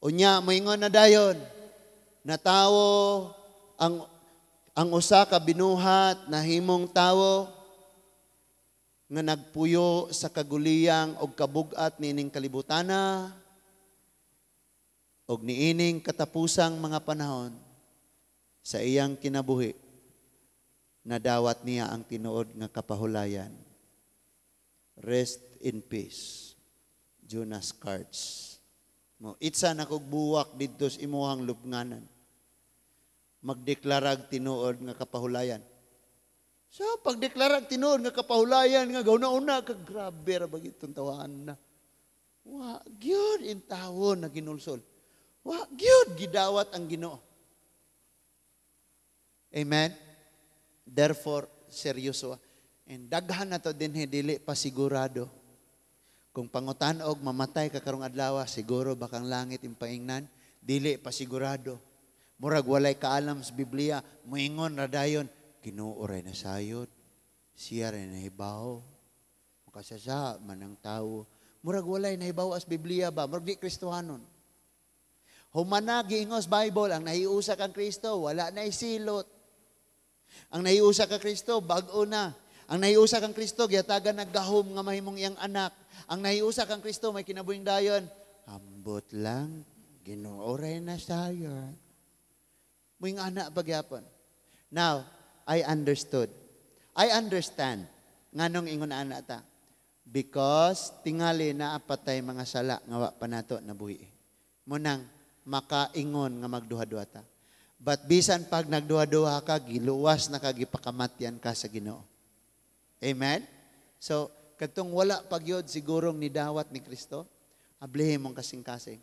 Unya, moingon na dayon, na tawo, ang usa ka binuhat, na himong tawo, nga nagpuyo sa kaguliyang o kabugat nining kalibutana, og niining katapusang mga panahon sa iyang kinabuhi, nadawat niya ang tinuod nga kapahulayan. Rest in peace, Jonas Cards. Mo itsa na kog buwak didto sa imuhang lubnganan. Magdeklarag tinuod nga kapahulayan. So pagdeklarag tinuod nga kapahulayan nga gawna-una kag grabe ra bagitong tawahan na. Wa gyud in tawon na ginulsol. Wa gyud gidawat ang Ginoo. Amen. Therefore seryoso. And daghan na to dinhi dili pa sigurado. Kung pangutan-og mamatay ka karong adlaw, siguro bakang langit impaingnan, dili pa sigurado. Murag walay kaalam sa Biblia, moingon ra dayon, Ginoo ray na sayod. Siya ray nahibaw. Makasasa man ang tawo. Murag walay nahibaw as Biblia ba? Murag di Kristohanon. Humana giingos Bible, ang nahiusa kang Kristo, wala na isilot. Ang nahiusa kang Kristo, bag-o na. Ang nahiusa kang Kristo, giyatagan naggahom nga mahimong iyang anak. Ang nahiusa kang Kristo, may kinabuhing dayon. Ambot lang, Ginoo ray na sayo. Muing anak pagyapon. Now, I understood. I understand. Nganong ingon anak ta? Because tingali na apatay mga sala nga wa pa nato nabuhi. Munang makaingon nga magduha-duha ta. But bisan pag nagduha-duha ka, giluwas na kagipakamatyan ka sa Ginoo. Amen? So, katong wala pagyod sigurong nidawat ni Kristo, ablihin mong kasing-kasing.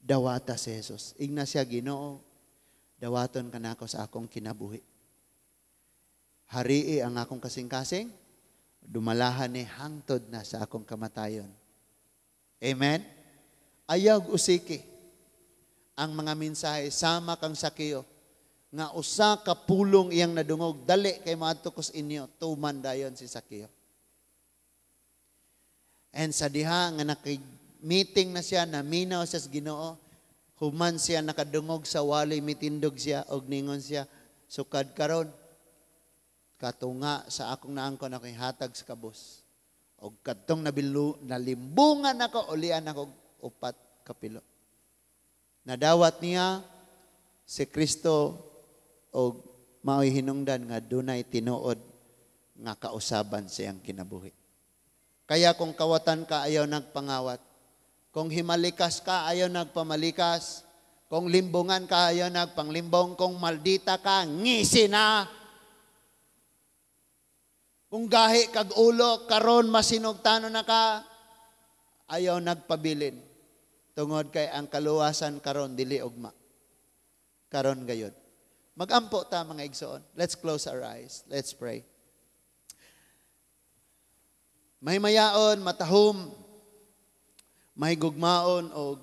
Dawata si Jesus. Igna siya Ginoo, dawaton ka na ako sa akong kinabuhi. Harii ang akong kasing-kasing, dumalahan ni hangtod na sa akong kamatayon. Amen? Ayaw usiki. ang mga mensahe sama kang Sakeo nga usa ka pulong iyang nadungog dali kay maadto kus inyo tuman dayon si Sakeo. And sa diha nga meeting na siya, naminaw siya sa Ginoo, human siya nakadungog sa wali, mitindog siya og ningon siya, sukad karon katunga sa akong naangkon ako'y hatag sa kabus. Og kadtong nalimbungan ako, ulian ako upat kapilo. Nadawat niya si Kristo og mao'y hinungdan nga dunay tinuod nga kausaban siyang kinabuhi. Kaya kung kawatan ka, ayaw nagpangawat. Kung himalikas ka, ayaw nagpamalikas. Kung limbungan ka, ayaw nagpanglimbong. Kung maldita ka, ngisi na. Kung gahi kag ulo, karon masinugtano na ka, ayaw nagpabilin. Tungod kay ang kaluwasan karon dili ugma. Karon gayud. Magampo ta mga igsoon. Let's close our eyes. Let's pray. May mayaon, matahom, may gugmaon o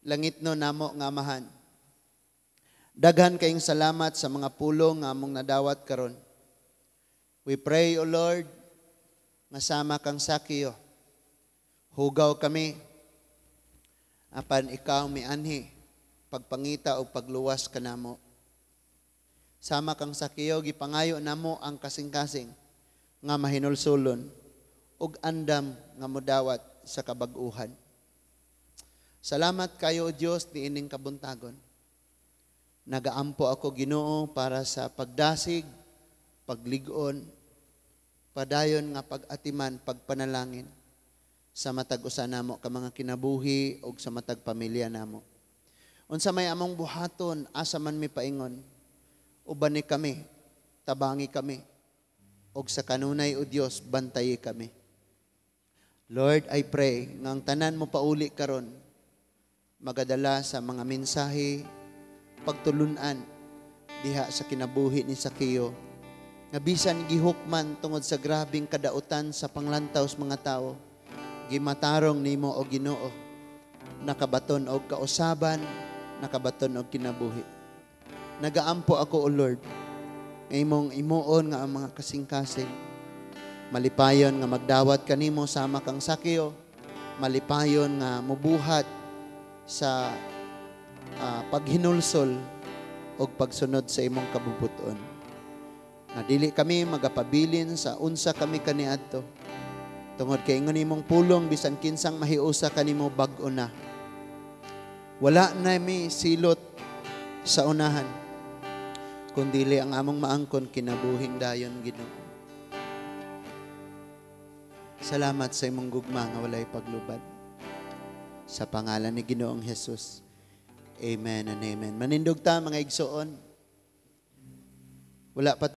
langit no namo nga amahan. Daghan kayong salamat sa mga pulong nga among nadawat karon. We pray, O Lord, nga sama kang Sakeo. Hugaw kami, apan ikaw mianhi, pagpangita o pagluwas ka namo. Sama kang Sakeo, gipangayo namo ang kasing-kasing nga mahinulsulon ug andam nga modawat sa kabag-uhan. Salamat kayo, Diyos, ni ining kabuntagon. Nagaampo ako, Ginoo, para sa pagdasig, pagligon, padayon nga pag-atiman, pagpanalangin sa matag usa namo ka mga kinabuhi ug sa matag pamilya namo. Unsa may among buhaton, asa man mi paingon, uban ni kami, tabangi kami, ug sa kanunay o Dios, bantayi kami. Lord, I pray nga ang tanan mo pauli karon magadala sa mga mensahe pagtulunan diha sa kinabuhi ni Sakeo nga bisan gihukman tungod sa grabing kadautan sa panglantaw sa mga tao gimatarong nimo o Ginoo nakabaton og kausaban nakabaton og kinabuhi. Nagaampo ako, O Lord, nga imong imuon nga ang mga kasing-kasing malipayon nga magdawat kanimo sama kang Sakeo, malipayon nga mubuhat sa paghinulsol o pagsunod sa imong kabubuton. Nga dili kami magapabilin sa unsa kami kaniadto. Tungod kay ingon imong pulong bisan kinsang mahiusa kanimo bag-o na. Wala na mi silot sa unahan, kundili ang among maangkon kinabuhing dayon, Ginoo. Salamat sa imong gugma nga walay paglubad. Sa pangalan ni Ginoong Jesus. Amen and amen. Manindog ta mga igsoon. Wala pa